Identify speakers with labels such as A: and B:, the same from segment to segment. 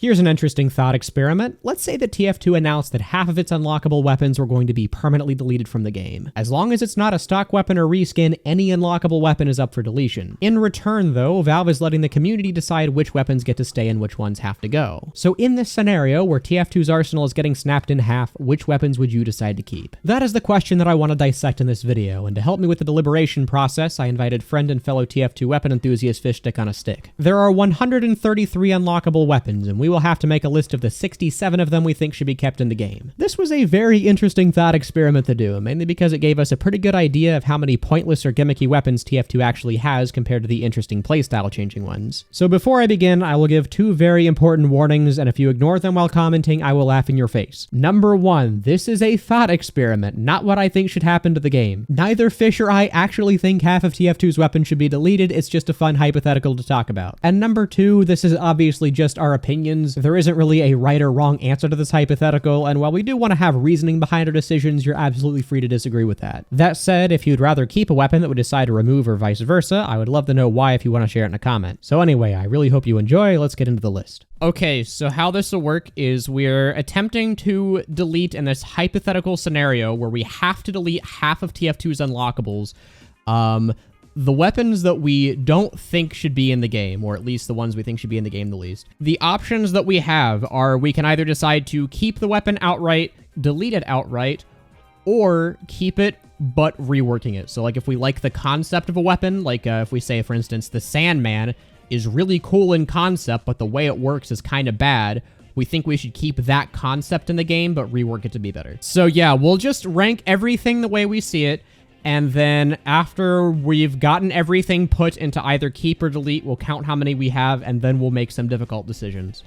A: Here's an interesting thought experiment. Let's say that TF2 announced that half of its unlockable weapons were going to be permanently deleted from the game. As long as it's not a stock weapon or reskin, any unlockable weapon is up for deletion. In return, though, Valve is letting the community decide which weapons get to stay and which ones have to go. So in this scenario, where TF2's arsenal is getting snapped in half, which weapons would you decide to keep? That is the question that I want to dissect in this video, and to help me with the deliberation process, I invited friend and fellow TF2 weapon enthusiast Fishstick on a Stick. There are 133 unlockable weapons, and we will have to make a list of the 67 of them we think should be kept in the game. This was a very interesting thought experiment to do, mainly because it gave us a pretty good idea of how many pointless or gimmicky weapons TF2 actually has compared to the interesting playstyle changing ones. So before I begin, I will give two very important warnings, and if you ignore them while commenting, I will laugh in your face. Number one, this is a thought experiment, not what I think should happen to the game. Neither Fish or I actually think half of TF2's weapons should be deleted, it's just a fun hypothetical to talk about. And number two, this is obviously just our opinions. There isn't really a right or wrong answer to this hypothetical, and while we do want to have reasoning behind our decisions, you're absolutely free to disagree with that. That said, if you'd rather keep a weapon that we decide to remove or vice versa, I would love to know why if you want to share it in a comment. So anyway, I really hope you enjoy. Let's get into the list. Okay, so how this will work is we're attempting to delete in this hypothetical scenario where we have to delete half of TF2's unlockables. The weapons that we don't think should be in the game, or at least the ones we think should be in the game the least. The options that we have are we can either decide to keep the weapon outright, delete it outright, or keep it but reworking it. So like if we like the concept of a weapon, like if we say, for instance, the Sandman is really cool in concept, but the way it works is kind of bad, we think we should keep that concept in the game but rework it to be better. So yeah, we'll just rank everything the way we see it. And then after we've gotten everything put into either keep or delete, we'll count how many we have, and then we'll make some difficult decisions.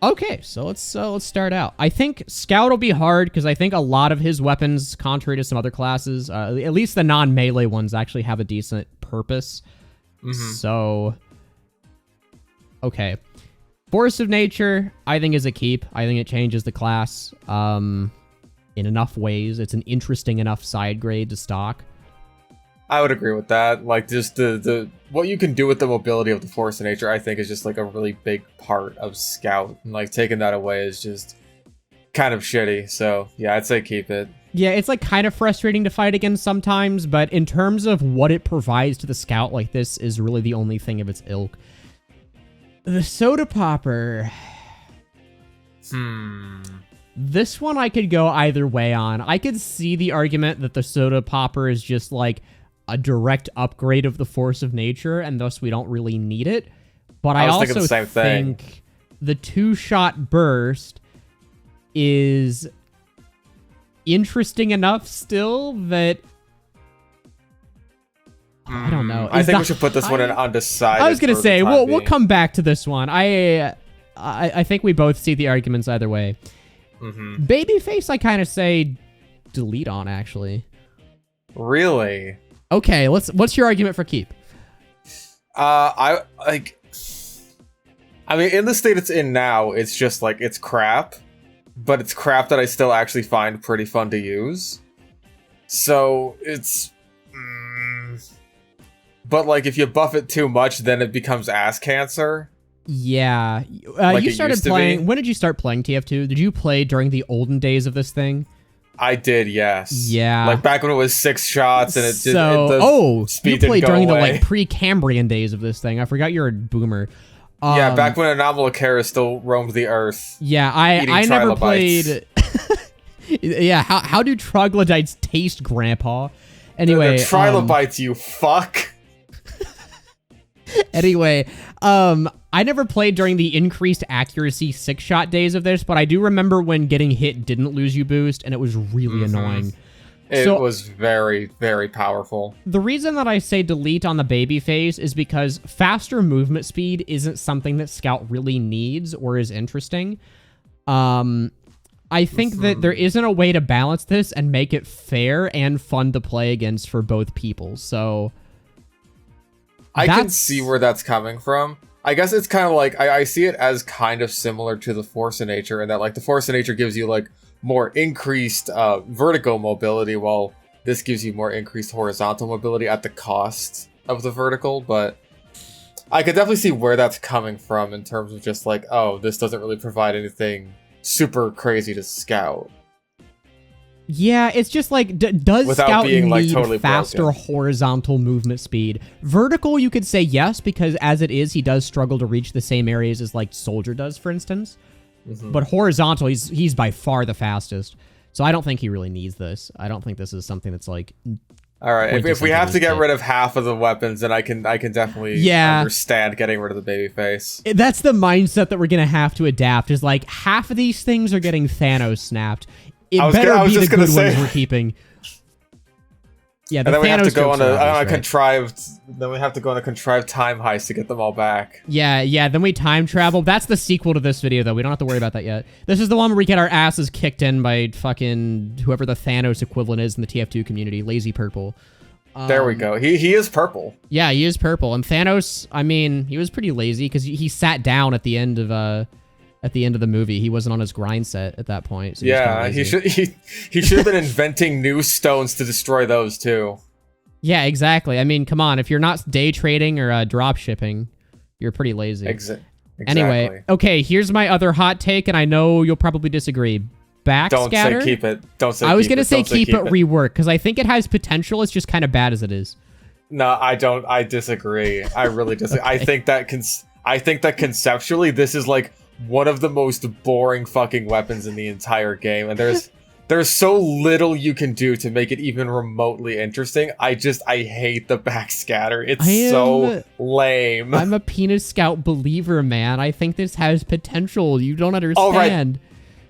A: Okay, so let's start out. I think Scout will be hard because I think a lot of his weapons, contrary to some other classes, at least the non-melee ones, actually have a decent purpose. So, okay. Force of Nature, I think, is a keep. I think it changes the class. In enough ways. It's an interesting enough side grade to stock.
B: I would agree with that. Like, just the what you can do with the mobility of the Force of Nature, I think, is just like a really big part of Scout. And like taking that away is just kind of shitty. So yeah, I'd say keep it.
A: Yeah, it's like kind of frustrating to fight against sometimes, but in terms of what it provides to the Scout, like this is really the only thing of its ilk. The Soda Popper. This one I could go either way on. I could see the argument that the Soda Popper is just like a direct upgrade of the Force of Nature, and thus we don't really need it. But I also think the two-shot burst is interesting enough still that I don't know.
B: I think we should put this one in undecided.
A: I was gonna say we'll come back to this one. I think we both see the arguments either way. Babyface, I kind of say delete on, actually.
B: Really?
A: Okay, what's your argument for keep?
B: I mean, in the state it's in now, it's just like, it's crap, but it's crap that I still actually find pretty fun to use. So, it's... but like, if you buff it too much, then it becomes ass cancer.
A: Yeah.
B: Like
A: you started playing... When did you start playing TF2? Did you play during the olden days of this thing?
B: I did, yes.
A: Yeah.
B: Like back when it was 6 shots and it did...
A: you played during the like pre-Cambrian days of this thing. I forgot you're a boomer.
B: Yeah, back when Anomalocera still roamed the earth.
A: Yeah, I never played... Yeah, how do troglodytes taste, Grandpa? Anyway...
B: They're trilobites, you fuck!
A: Anyway, I never played during the increased accuracy 6-shot days of this, but I do remember when getting hit didn't lose you boost, and it was really annoying.
B: It was very, very powerful. The
A: reason that I say delete on the baby phase is because faster movement speed isn't something that Scout really needs or is interesting. I think that there isn't a way to balance this and make it fair and fun to play against for both people, so...
B: I can see where that's coming from. I guess it's kind of like, I see it as kind of similar to the Force of Nature, in that like the Force of Nature gives you like more increased vertical mobility, while this gives you more increased horizontal mobility at the cost of the vertical, but I could definitely see where that's coming from in terms of just like, oh, this doesn't really provide anything super crazy to Scout.
A: Yeah, it's just like, does
B: Without
A: Scout
B: being, like,
A: need
B: totally
A: faster
B: broken.
A: horizontal movement speed? Vertical, you could say yes, because as it is, he does struggle to reach the same areas as, like, Soldier does, for instance. But horizontal, he's by far the fastest. So I don't think he really needs this. I don't think this is something that's, like...
B: All right, if we have to get rid of half of the weapons, then I can definitely understand getting rid of the baby face.
A: That's the mindset that we're going to have to adapt, is, like, half of these things are getting Thanos snapped. It better be the good ones we're keeping. Yeah, the
B: and then we have to go on a
A: contrived.
B: Then we have to go on a contrived time heist to get them all back.
A: Yeah. Then we time travel. That's the sequel to this video, though. We don't have to worry about that yet. This is the one where we get our asses kicked in by fucking whoever the Thanos equivalent is in the TF2 community, Lazy Purple.
B: There we go. He is purple.
A: Yeah, he is purple. And Thanos, I mean, he was pretty lazy because he sat down at the end of the movie. He wasn't on his grind set at that point. So
B: yeah, he should have been inventing new stones to destroy those too.
A: Yeah, exactly. I mean, come on, if you're not day trading or drop shipping, you're pretty lazy.
B: Exactly.
A: Anyway, okay, here's my other hot take, and I know you'll probably disagree. Backscatter.
B: Don't say keep it. Don't say.
A: I was gonna say keep it, rework, because I think it has potential. It's just kind of bad as it is.
B: No, I don't. I disagree. I really disagree. Okay. I think that conceptually, this is like one of the most boring fucking weapons in the entire game, and there's so little you can do to make it even remotely interesting. I hate the backscatter. It's so lame.
A: I'm a penis scout believer, man. I think this has potential. You don't understand.
B: Oh, right.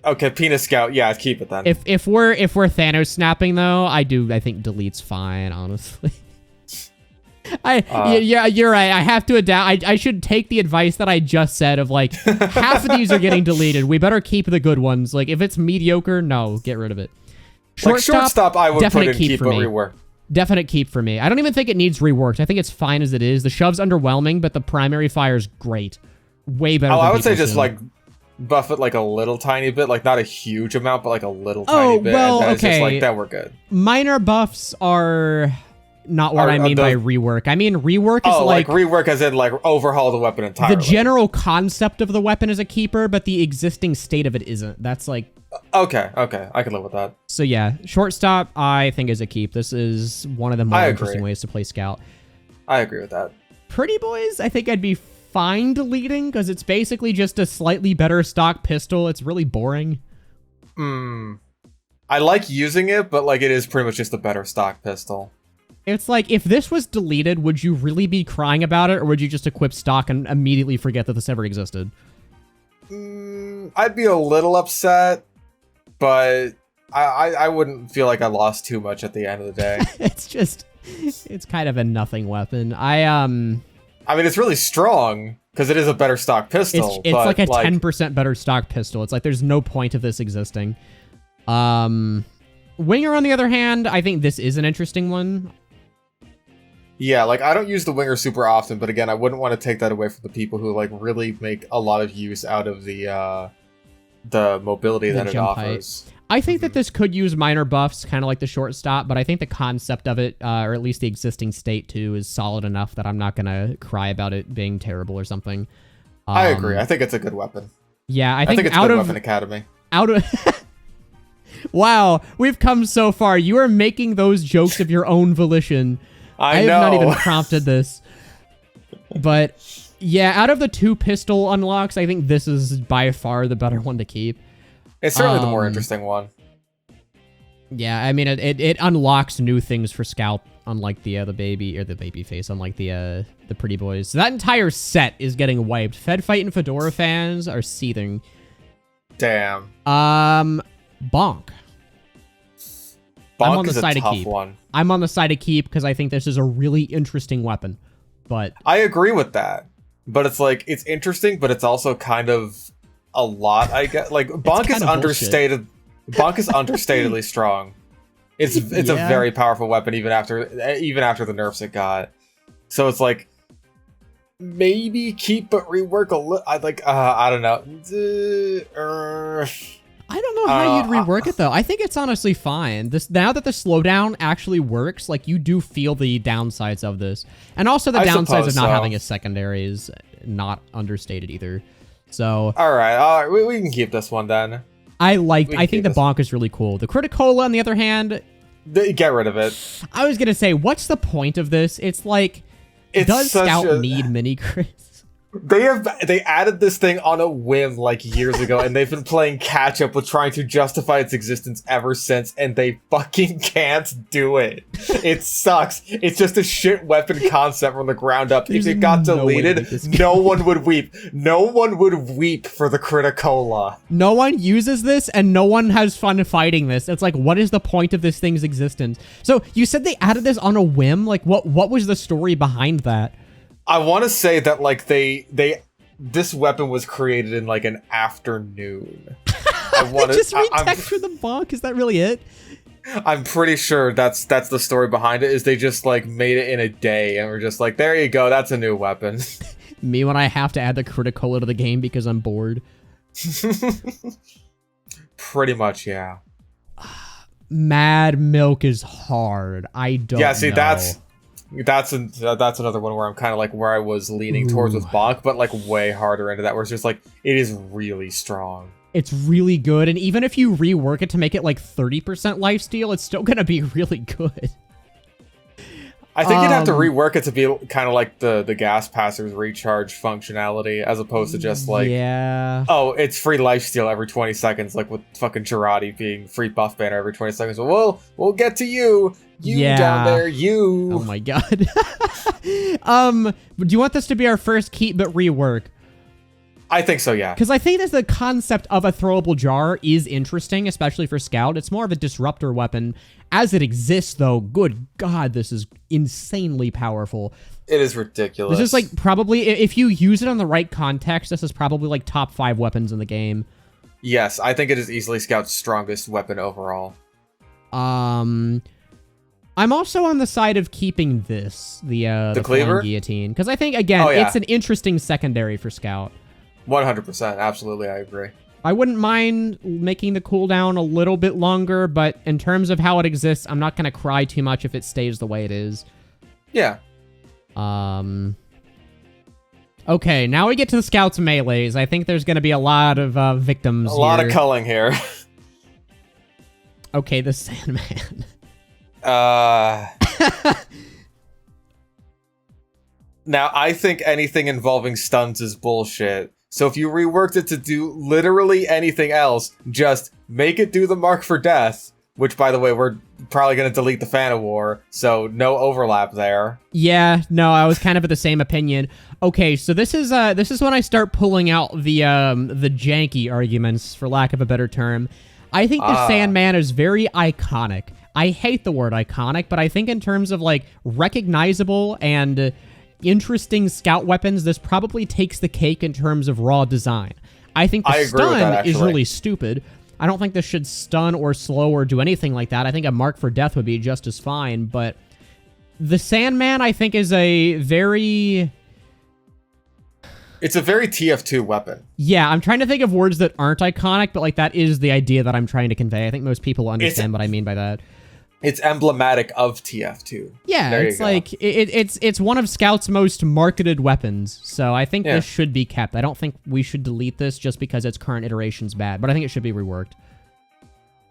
B: Okay, penis scout. Yeah, keep it then.
A: If we're Thanos snapping though, I think delete's fine, honestly. Yeah, you're right. I have to adapt. I should take the advice that I just said of like half of these are getting deleted. We better keep the good ones. Like if it's mediocre, no, get rid of it.
B: Shortstop, I would put in keep but rework.
A: Definite keep for me. I don't even think it needs reworked. I think it's fine as it is. The shove's underwhelming, but the primary fire's great. Way better.
B: I would say just like buff it like a little tiny bit, like not a huge amount, but like a little tiny bit.
A: Well,
B: and then
A: okay.
B: It's just like that we're good.
A: Minor buffs are not what I mean by rework. I mean rework is like
B: rework as in like overhaul the weapon entirely.
A: The general concept of the weapon is a keeper, but the existing state of it isn't. That's like
B: okay, I can live with that.
A: So yeah, shortstop I think is a keep. This is one of the more interesting ways to play scout.
B: I agree with that.
A: Pretty boys, I think I'd be fine deleting because it's basically just a slightly better stock pistol. It's really boring.
B: I like using it, but like it is pretty much just a better stock pistol.
A: It's like, if this was deleted, would you really be crying about it, or would you just equip stock and immediately forget that this ever existed?
B: I'd be a little upset, but I wouldn't feel like I lost too much at the end of the day.
A: It's kind of a nothing weapon.
B: I mean, it's really strong, because it is a better stock pistol.
A: It's like a 10% better stock pistol. It's like, there's no point of this existing. Winger, on the other hand, I think this is an interesting one.
B: Yeah, like, I don't use the Winger super often, but again, I wouldn't want to take that away from the people who, like, really make a lot of use out of the mobility that it offers.
A: I think that this could use minor buffs, kind of like the shortstop, but I think the concept of it, or at least the existing state too, is solid enough that I'm not going to cry about it being terrible or something.
B: I agree. I think it's a good weapon.
A: Yeah, I think
B: it's a good weapon academy.
A: Wow, we've come so far. You are making those jokes of your own volition. I have not even prompted this. But yeah, out of the two pistol unlocks, I think this is by far the better one to keep.
B: It's certainly the more interesting one.
A: Yeah, I mean, it unlocks new things for Scout, unlike the baby face, unlike the pretty boys. So that entire set is getting wiped. Fed Fight and Fedora fans are seething.
B: Damn.
A: Bonk.
B: Bonk is a tough one.
A: I'm on the side of keep because I think this is a really interesting weapon. But
B: I agree with that. But it's like, it's interesting, but it's also kind of a lot, I guess. Like, Bonk is understated. Bonk is understatedly strong. It's a very powerful weapon even after the nerfs it got. So it's like, maybe keep but rework a little. I don't know.
A: I don't know how you'd rework it though. I think it's honestly fine. Now that the slowdown actually works, like you do feel the downsides of this, and also the downsides of not having a secondary is not understated either. So
B: all right, we can keep this one then.
A: I think the bonk is really cool. The Criticola, on the other hand,
B: get rid of it.
A: I was gonna say, what's the point of this? It's like, does Scout need mini crits?
B: They added this thing on a whim like years ago, and they've been playing catch up with trying to justify its existence ever since, and they fucking can't do it. It sucks. It's just a shit weapon concept from the ground up. If it got deleted, no one would weep. No one would weep for the Criticola.
A: No one uses this, and no one has fun fighting this. It's like, what is the point of this thing's existence? So you said they added this on a whim. Like, what was the story behind that?
B: I want to say that like this weapon was created in like an afternoon.
A: They just retextured the bonk. Is that really it?
B: I'm pretty sure that's the story behind it. Is they just like made it in a day and we're just like, there you go, that's a new weapon.
A: Me when I have to add the Criticola to the game because I'm bored.
B: Pretty much, yeah.
A: Mad Milk is hard. I don't. Yeah, see,
B: know. That's another one where I'm kind of like where I was leaning towards with bonk, but like way harder into that, where it's just like it is really strong.
A: It's really good, and even if you rework it to make it like 30% lifesteal, it's still gonna be really good.
B: I think you'd have to rework it to be kind of like the gas passer's recharge functionality, as opposed to just like, oh, it's free lifesteal every 20 seconds, like with fucking Girardi being free buff banner every 20 seconds. Well, we'll get to you. You down there, you.
A: Oh my god. Do you want this to be our first keep but rework?
B: I think so, yeah.
A: Because I think that the concept of a throwable jar is interesting, especially for Scout. It's more of a disruptor weapon. As it exists, though, good god, this is insanely powerful.
B: It is ridiculous.
A: This is like probably, if you use it on the right context, this is probably like top 5 weapons in the game.
B: Yes, I think it is easily Scout's strongest weapon overall.
A: I'm also on the side of keeping this, the
B: cleaver
A: guillotine, because I think, again, it's an interesting secondary for Scout.
B: 100%, absolutely, I agree.
A: I wouldn't mind making the cooldown a little bit longer, but in terms of how it exists, I'm not going to cry too much if it stays the way it is.
B: Yeah.
A: Okay, now we get to the Scout's melees. I think there's going to be a lot of victims here.
B: A lot of culling here.
A: Okay, the Sandman.
B: Now, I think anything involving stuns is bullshit. So if you reworked it to do literally anything else, just make it do the mark for death, which, by the way, we're probably going to delete the Fan of War, so no overlap there.
A: Yeah, no, I was kind of of the same opinion. Okay, so this is when I start pulling out the janky arguments, for lack of a better term. I think the Sandman is very iconic. I hate the word iconic, but I think in terms of like recognizable and interesting Scout weapons, this probably takes the cake in terms of raw design. I think the stun is really stupid. I don't think this should stun or slow or do anything like that. I think a mark for death would be just as fine, but the Sandman, I think, is a very...
B: It's a very TF2 weapon.
A: Yeah, I'm trying to think of words that aren't iconic, but like that is the idea that I'm trying to convey. I think most people understand what I mean by that.
B: It's emblematic of TF2.
A: Yeah, it's like it's one of Scout's most marketed weapons. So I think this should be kept. I don't think we should delete this just because its current iteration's bad, but I think it should be reworked.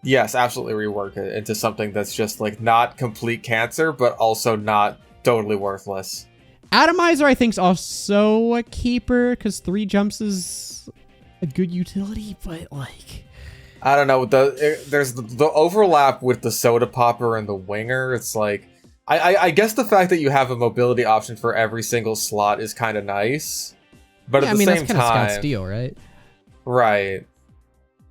B: Yes, absolutely rework it into something that's just like not complete cancer, but also not totally worthless.
A: Atomizer, I think, is also a keeper because 3 jumps is a good utility, but like...
B: I don't know. There's the overlap with the soda popper and the winger. It's like, I guess the fact that you have a mobility option for every single slot is kind of nice, but at the same time, that's kind of
A: Scout Steel, right?
B: Right.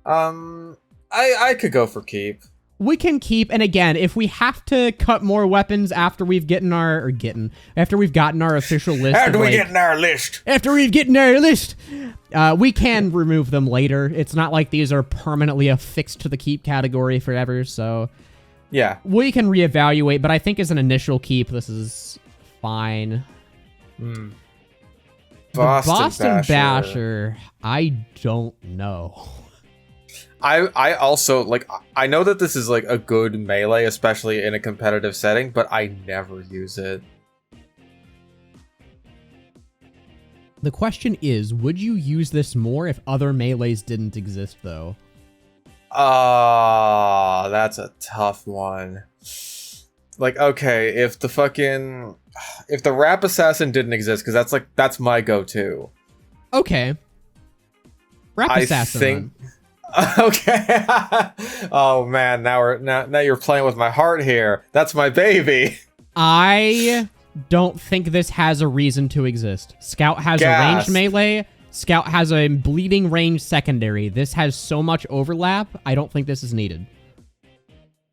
B: I could go for keep.
A: We can keep, and again, if we have to cut more weapons after we've gotten our official list.
B: After we've gotten our list,
A: we can remove them later. It's not like these are permanently affixed to the keep category forever, so
B: yeah,
A: we can reevaluate. But I think as an initial keep, this is fine.
B: Boston
A: Basher, I don't know.
B: I also, like, I know that this is, like, a good melee, especially in a competitive setting, but I never use it.
A: The question is, would you use this more if other melees didn't exist, though?
B: That's a tough one. Like, okay, if the Rap Assassin didn't exist, because that's my go-to.
A: Okay. Rap Assassin.
B: Okay. Oh man, now you're playing with my heart here. That's my baby.
A: I don't think this has a reason to exist. Scout has a ranged melee. Scout has a bleeding range secondary. This has so much overlap, I don't think this is needed.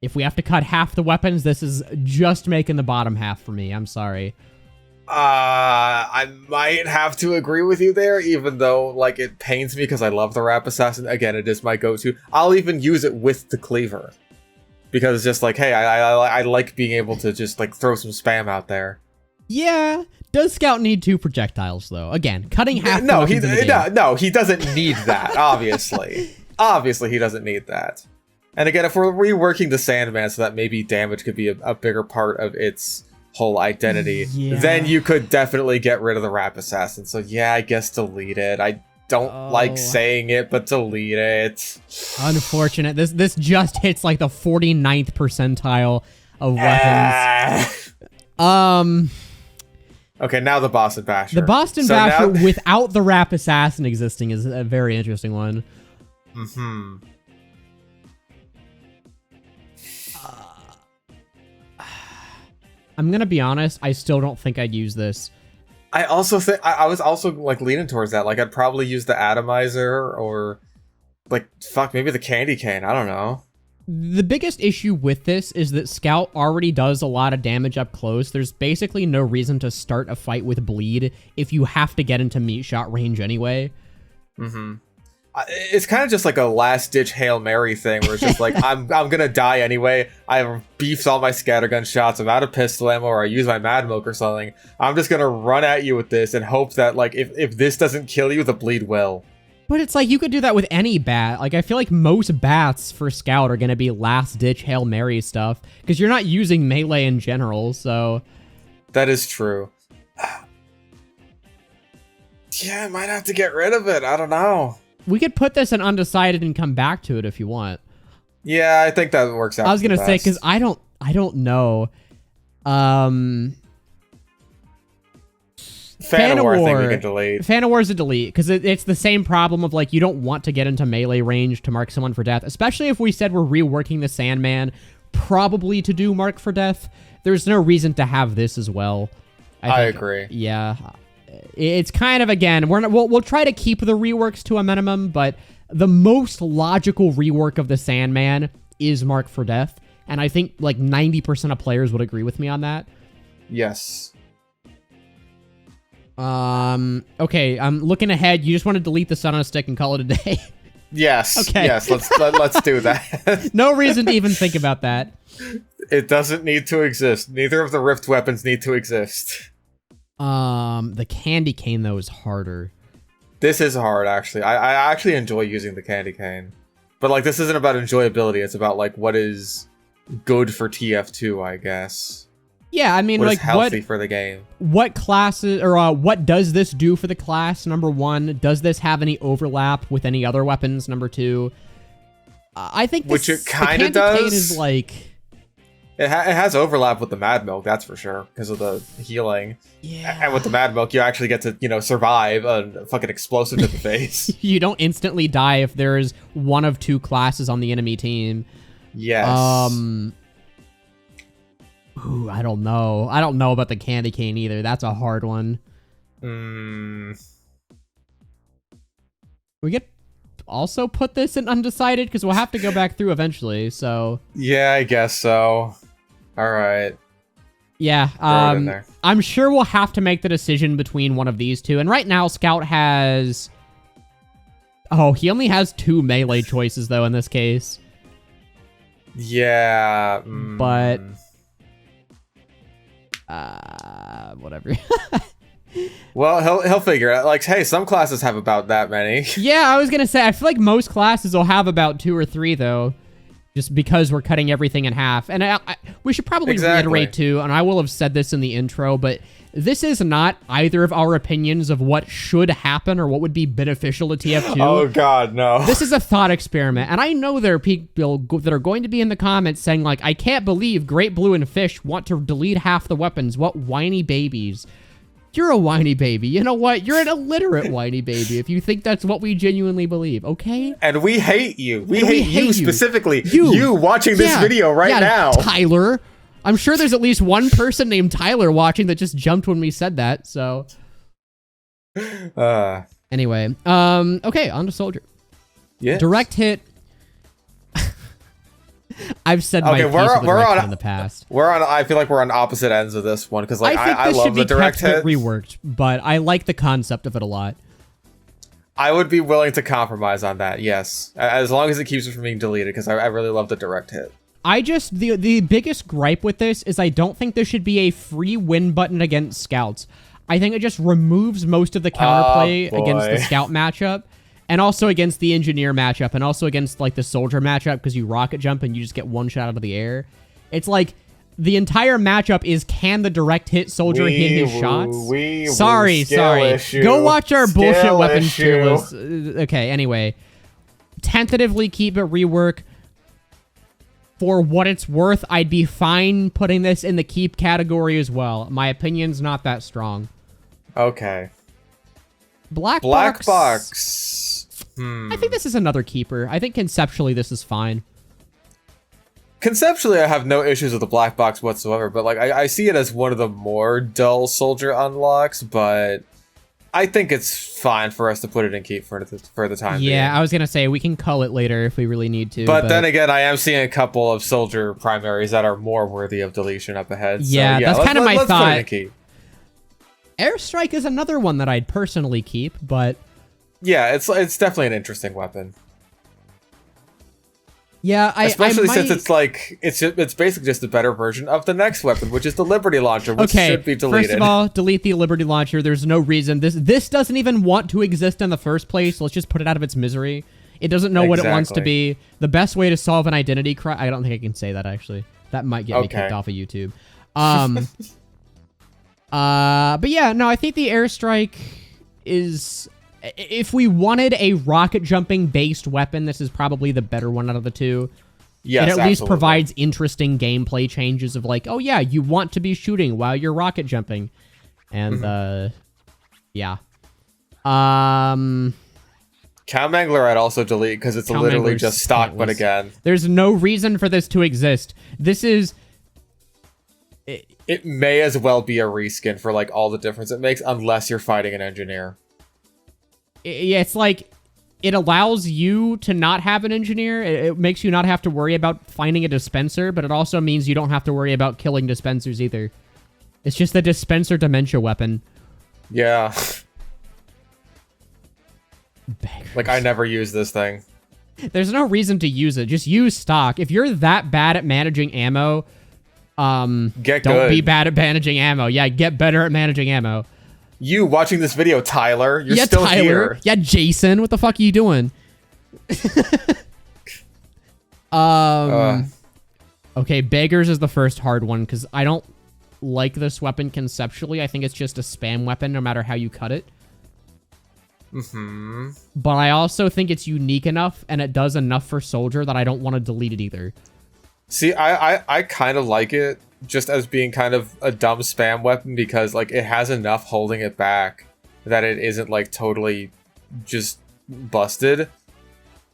A: If we have to cut half the weapons, this is just making the bottom half for me. I'm sorry.
B: I might have to agree with you there, even though, like, it pains me because I love the Rap Assassin. Again, it is my go-to. I'll even use it with the Cleaver. Because it's just like, hey, I like being able to just, like, throw some spam out there.
A: Yeah. Does Scout need 2 projectiles, though? Again, cutting half
B: no, he doesn't need that, obviously. Obviously, he doesn't need that. And again, if we're reworking the Sandman so that maybe damage could be a bigger part of its whole identity, then you could definitely get rid of the Rap Assassin. So yeah, I guess delete it. I don't like saying it, but delete it.
A: Unfortunate. This just hits like the 49th percentile of weapons.
B: Okay, now the Boston Basher.
A: The Boston Basher without the Rap Assassin existing is a very interesting one.
B: Mm-hmm.
A: I'm gonna be honest, I still don't think I'd use this.
B: I also think I was also like leaning towards that. Like, I'd probably use the Atomizer or like maybe the Candy Cane. I don't know.
A: The biggest issue with this is that Scout already does a lot of damage up close. There's basically no reason to start a fight with Bleed if you have to get into meat shot range anyway.
B: Mm-hmm. It's kind of just like a last-ditch Hail Mary thing where it's just like, I'm gonna die anyway. I've beefed all my scattergun shots. I'm out of pistol ammo, or I use my Mad Milk or something. I'm just gonna run at you with this and hope that, like, if this doesn't kill you, the Bleed will.
A: But it's like, you could do that with any bat. Like, I feel like most bats for Scout are gonna be last-ditch Hail Mary stuff, because you're not using melee in general, so...
B: That is true. Yeah, I might have to get rid of it. I don't know.
A: We could put this in undecided and come back to it if you want.
B: Yeah, I think that works out.
A: I was gonna say, because I don't know. Fan of War, I think we can delete. Fan of War is a delete, because it's the same problem of, like, you don't want to get into melee range to mark someone for death, especially if we said we're reworking the Sandman, probably to do mark for death. There's no reason to have this as well.
B: I agree.
A: Yeah. It's kind of, again, we'll try to keep the reworks to a minimum, but the most logical rework of the Sandman is Mark for Death, and I think like 90% of players would agree with me on that.
B: Yes.
A: Okay, I'm looking ahead. You just want to delete the Sun on a Stick and call it a day?
B: Yes.
A: Okay.
B: Yes, let's do that.
A: No reason to even think about that.
B: It doesn't need to exist. Neither of the Rift weapons need to exist.
A: The Candy Cane, though, is harder.
B: This is hard, actually. I actually enjoy using the Candy Cane. But, like, this isn't about enjoyability. It's about, like, what is good for TF2, I guess.
A: Yeah, I mean,
B: what
A: like,
B: is healthy for the game.
A: What classes, or what does this do for the class, number one? Does this have any overlap with any other weapons, number two? I think this,
B: which it kind of does.
A: The Candy Cane is, like...
B: It has overlap with the Mad Milk, that's for sure, because of the healing.
A: Yeah.
B: And with the Mad Milk, you actually get to, you know, survive a fucking explosive to the face.
A: You don't instantly die if there's one of 2 classes on the enemy team.
B: Yes.
A: Ooh, I don't know. I don't know about the Candy Cane either. That's a hard one. We get also put this in undecided, because we'll have to go back through eventually, so...
B: Yeah, I guess so. Alright.
A: Yeah, I'm sure we'll have to make the decision between one of these two, and right now Scout has... Oh, he only has 2 melee choices, though, in this case.
B: Yeah.
A: But... whatever.
B: Well, he'll figure it out. Like, hey, some classes have about that many.
A: Yeah, I was gonna say, I feel like most classes will have about 2 or 3, though. Just because we're cutting everything in half. And we should probably reiterate, too, and I will have said this in the intro, but this is not either of our opinions of what should happen or what would be beneficial to TF2.
B: Oh, God, no.
A: This is a thought experiment, and I know there are people that are going to be in the comments saying, like, I can't believe Great Blue and Fish want to delete half the weapons. What whiny babies. You're a whiny baby. You know what? You're an illiterate whiny baby if you think that's what we genuinely believe, okay?
B: And we hate you. We hate you specifically. You watching this video right now.
A: Tyler. I'm sure there's at least one person named Tyler watching that just jumped when we said that, so. Anyway, okay, on to Soldier.
B: Yeah.
A: Direct hit. I've said my piece with the direct hit in the past.
B: I feel like we're on opposite ends of this one, because like I love the direct hit.
A: Reworked, but I like the concept of it a lot.
B: I would be willing to compromise on that, yes, as long as it keeps it from being deleted, because I really love the direct hit.
A: The biggest gripe with this is I don't think there should be a free win button against scouts. I think it just removes most of the counterplay against the scout matchup. And also against the engineer matchup, and also against like the soldier matchup, because you rocket jump and you just get one shot out of the air. It's like the entire matchup is, can the direct hit soldier hit his shots? Sorry. Go watch our bullshit weapons tier list. Okay, anyway. Tentatively keep it rework. For what it's worth, I'd be fine putting this in the keep category as well. My opinion's not that strong.
B: Okay.
A: Black box. I think this is another keeper. I think conceptually this is fine.
B: Conceptually, I have no issues with the black box whatsoever, but like I see it as one of the more dull soldier unlocks, but I think it's fine for us to put it in keep for the time being.
A: Yeah, I was gonna say we can cull it later if we really need to.
B: But then again, I am seeing a couple of soldier primaries that are more worthy of deletion up ahead.
A: Yeah,
B: so,
A: that's kind of my thought.
B: Put it in keep.
A: Airstrike is another one that I'd personally keep, but
B: yeah, it's definitely an interesting weapon.
A: Yeah,
B: especially since it's like it's basically just a better version of the next weapon, which is the Liberty Launcher, which should be deleted.
A: First of all, delete the Liberty Launcher. There's no reason this doesn't even want to exist in the first place. Let's just put it out of its misery. It doesn't know what it wants to be. The best way to solve an identity crime. I don't think I can say that actually. That might get me kicked off of YouTube. But yeah, no, I think the airstrike is. If we wanted a rocket jumping based weapon, this is probably the better one out of the two.
B: Yes,
A: it at least provides interesting gameplay changes of like, oh yeah, you want to be shooting while you're rocket jumping. And, yeah.
B: Cow Mangler I'd also delete because it's literally just stock, but again.
A: There's no reason for this to exist. This is...
B: It may as well be a reskin for like all the difference it makes, unless you're fighting an engineer.
A: Yeah, it's like, it allows you to not have an engineer. It makes you not have to worry about finding a dispenser, but it also means you don't have to worry about killing dispensers either. It's just the dispenser dementia weapon.
B: Yeah.
A: Beggars.
B: Like, I never use this thing.
A: There's no reason to use it. Just use stock. If you're that bad at managing ammo, don't be bad at managing ammo. Yeah, get better at managing ammo.
B: You watching this video, Tyler. You're still here.
A: Yeah, Jason. What the fuck are you doing? Okay, Beggars is the first hard one, because I don't like this weapon conceptually. I think it's just a spam weapon, no matter how you cut it. But I also think it's unique enough, and it does enough for Soldier that I don't want to delete it either.
B: See, I kind of like it. Just as being kind of a dumb spam weapon, because like it has enough holding it back that it isn't like totally just busted.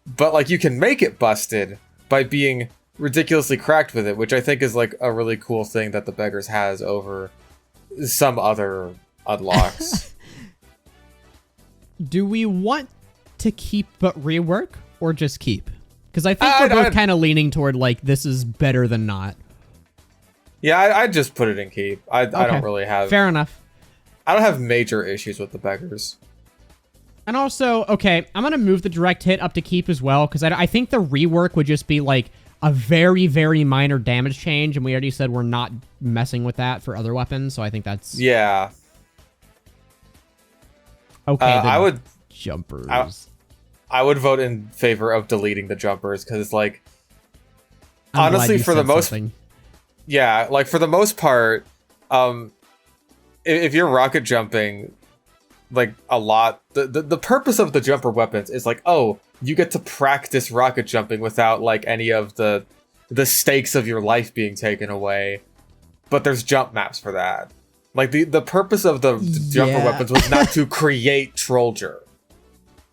B: But like you can make it busted by being ridiculously cracked with it, which I think is like a really cool thing that the Beggars has over some other unlocks.
A: Do we want to keep but rework, or just keep? Because I think we're both kind of leaning toward like this is better than not.
B: Yeah, I'd just put it in keep. I don't really have...
A: Fair enough.
B: I don't have major issues with the Beggars.
A: And also, okay, I'm going to move the direct hit up to keep as well, because I think the rework would just be like a very, very minor damage change, and we already said we're not messing with that for other weapons, so I think that's...
B: Yeah.
A: Okay,
B: I would
A: jumpers.
B: I would vote in favor of deleting the jumpers because it's like
A: I'm glad
B: honestly
A: you
B: for the
A: said
B: most
A: something.
B: yeah, like for the most part, if you're rocket jumping like a lot, the purpose of the jumper weapons is like, oh, you get to practice rocket jumping without like any of the stakes of your life being taken away. But there's jump maps for that. Like the purpose of the jumper weapons was not to create Trollger.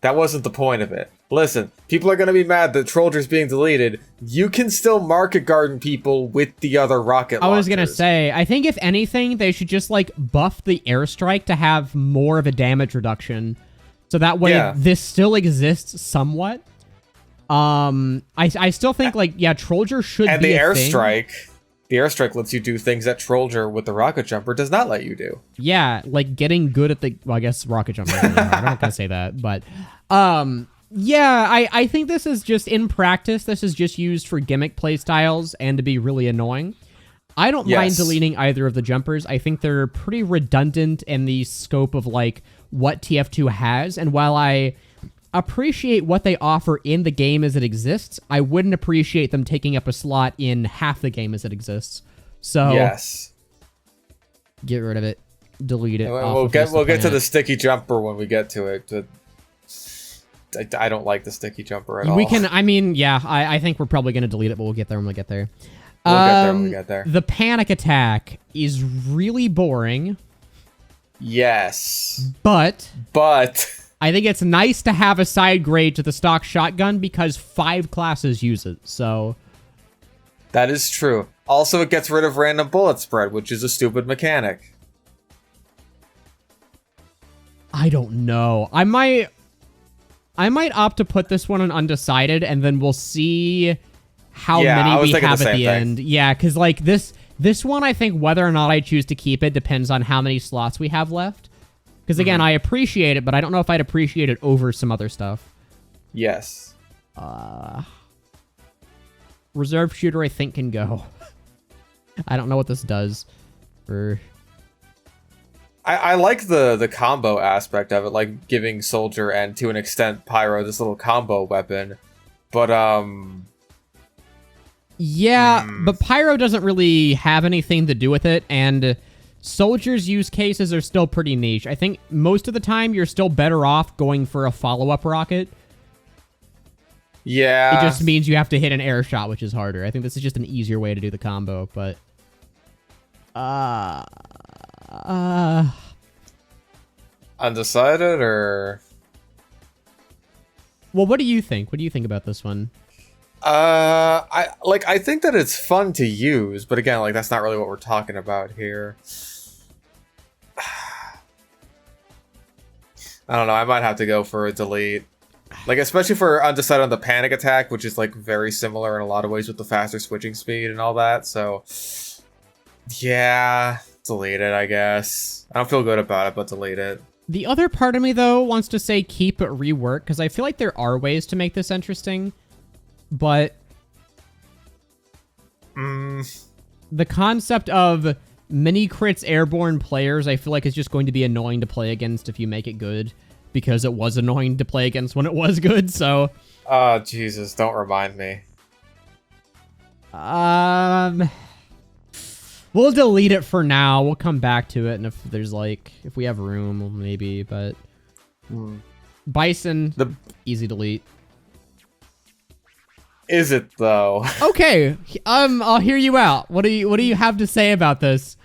B: That wasn't the point of it. Listen, people are going to be mad that Trollger's being deleted. You can still market garden people with the other rocket launchers.
A: I was going to say, I think if anything, they should just like buff the airstrike to have more of a damage reduction. So that way this still exists somewhat. I still think like, yeah, Trollger should
B: and
A: be
B: the
A: a
B: airstrike.
A: thing.
B: The airstrike lets you do things that Trollger with the rocket jumper does not let you do.
A: Yeah, like getting good at the... Well, I guess rocket jumper. I'm not going to say that, but... yeah, I think this is just, in practice, this is just used for gimmick playstyles and to be really annoying. I don't mind deleting either of the jumpers. I think they're pretty redundant in the scope of, like, what TF2 has, and while I appreciate what they offer in the game as it exists, I wouldn't appreciate them taking up a slot in half the game as it exists. So
B: yes,
A: get rid of it, delete it.
B: We'll get to the sticky jumper when we get to it. I don't like the sticky jumper at all.
A: We can. I mean, yeah. I think we're probably gonna delete it, but we'll get there when we get there.
B: We'll get there when we get there.
A: The panic attack is really boring.
B: Yes,
A: but
B: I
A: think it's nice to have a side grade to the stock shotgun because 5 classes use it, so...
B: That is true. Also, it gets rid of random bullet spread, which is a stupid mechanic.
A: I don't know. I might opt to put this one on undecided, and then we'll see how many we have at the end. Yeah, because, like, this one, I think whether or not I choose to keep it depends on how many slots we have left. Because, again, I appreciate it, but I don't know if I'd appreciate it over some other stuff.
B: Yes.
A: Reserve shooter, I think, can go. I don't know what this does.
B: I like the combo aspect of it, like giving Soldier and, to an extent, Pyro this little combo weapon. But,
A: yeah, but Pyro doesn't really have anything to do with it, and... Soldier's use cases are still pretty niche. I think most of the time you're still better off going for a follow-up rocket.
B: Yeah.
A: It just means you have to hit an air shot, which is harder. I think this is just an easier way to do the combo, but...
B: Undecided, or...
A: Well, what do you think? What do you think about this one?
B: I think that it's fun to use, but again, like, that's not really what we're talking about here. I don't know, I might have to go for a delete. Like, especially for undecided on the panic attack, which is, like, very similar in a lot of ways with the faster switching speed and all that, so... Yeah, delete it, I guess. I don't feel good about it, but delete it.
A: The other part of me, though, wants to say keep it rework, because I feel like there are ways to make this interesting, but... The concept of mini crits airborne players, I feel like is just going to be annoying to play against if you make it good, because it was annoying to play against when it was good, so...
B: Oh, Jesus, don't remind me.
A: We'll delete it for now. We'll come back to it, and if there's, like, if we have room, maybe, but... Bison, easy delete.
B: Is it, though?
A: Okay, I'll hear you out. What do you have to say about this?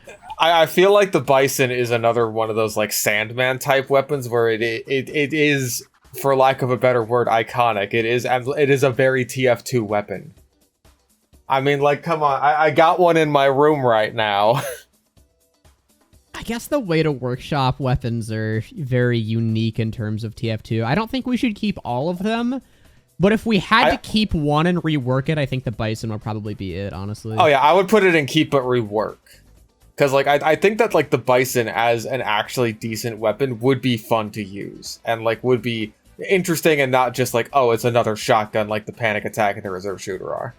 B: I feel like the Bison is another one of those, like, Sandman type weapons where it is, for lack of a better word, iconic. It is a very TF2 weapon. I mean, like, come on, I got one in my room right now.
A: I guess the way to workshop weapons are very unique in terms of TF2. I don't think we should keep all of them. But if we had to keep one and rework it, I think the Bison would probably be it, honestly.
B: Oh, yeah, I would put it in keep but rework. Because, like, I think that, like, the Bison as an actually decent weapon would be fun to use. And, like, would be interesting and not just, like, oh, it's another shotgun like the Panic Attack and the Reserve Shooter are.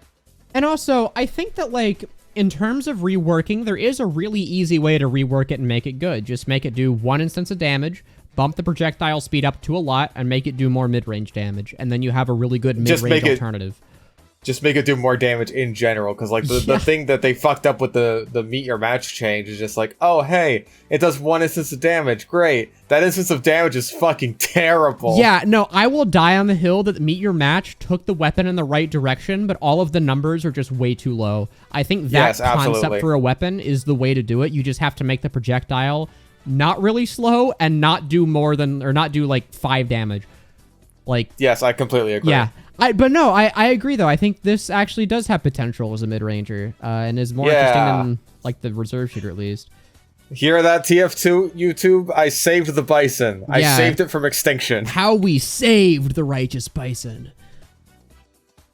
A: And also, I think that, like, in terms of reworking, there is a really easy way to rework it and make it good. Just make it do 1 instance of damage, bump the projectile speed up to a lot and make it do more mid-range damage, and then you have a really good mid-range alternative.
B: Just make it do more damage in general, because like the thing that they fucked up with the meet your match change is just like, oh hey, it does 1 instance of damage, great. That instance of damage is fucking terrible.
A: Yeah, no, I will die on the hill that meet your match took the weapon in the right direction, but all of the numbers are just way too low. I think that concept for a weapon is the way to do it. You just have to make the projectile not really slow and not do more than, or not do like 5 damage. Like,
B: yes, I completely agree.
A: Yeah. But no, I agree though. I think this actually does have potential as a mid-ranger, and is more interesting than like the reserve shooter at least.
B: Hear that, TF2 YouTube? I saved the bison. I saved it from extinction.
A: How we saved the righteous bison.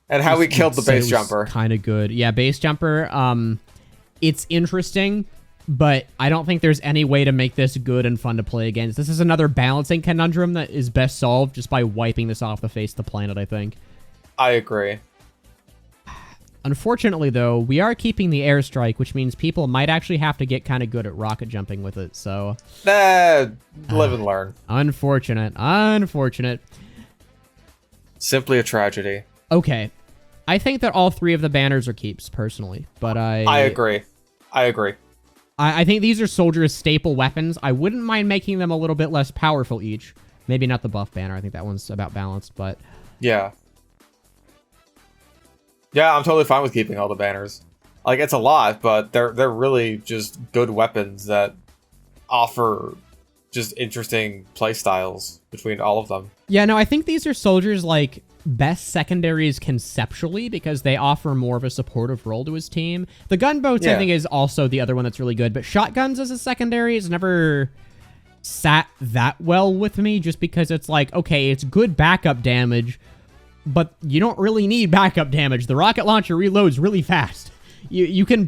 B: And how we killed the base jumper.
A: Kind of good. Yeah, base jumper. It's interesting, but I don't think there's any way to make this good and fun to play against. This is another balancing conundrum that is best solved just by wiping this off the face of the planet, I think.
B: I agree.
A: Unfortunately, though, we are keeping the airstrike, which means people might actually have to get kind of good at rocket jumping with it, so...
B: Live and learn.
A: Unfortunate. Unfortunate.
B: Simply a tragedy.
A: Okay. I think that all 3 of the banners are keeps, personally, but
B: I agree. I agree.
A: I think these are soldiers' staple weapons. I wouldn't mind making them a little bit less powerful each. Maybe not the buff banner. I think that one's about balanced, but...
B: Yeah. Yeah, I'm totally fine with keeping all the banners. Like, it's a lot, but they're really just good weapons that offer just interesting playstyles between all of them.
A: Yeah, no, I think these are soldiers, like, best secondaries conceptually because they offer more of a supportive role to his team. The gunboats, I think, is also the other one that's really good, but shotguns as a secondary has never sat that well with me just because it's like, okay, it's good backup damage, but you don't really need backup damage. The rocket launcher reloads really fast. You can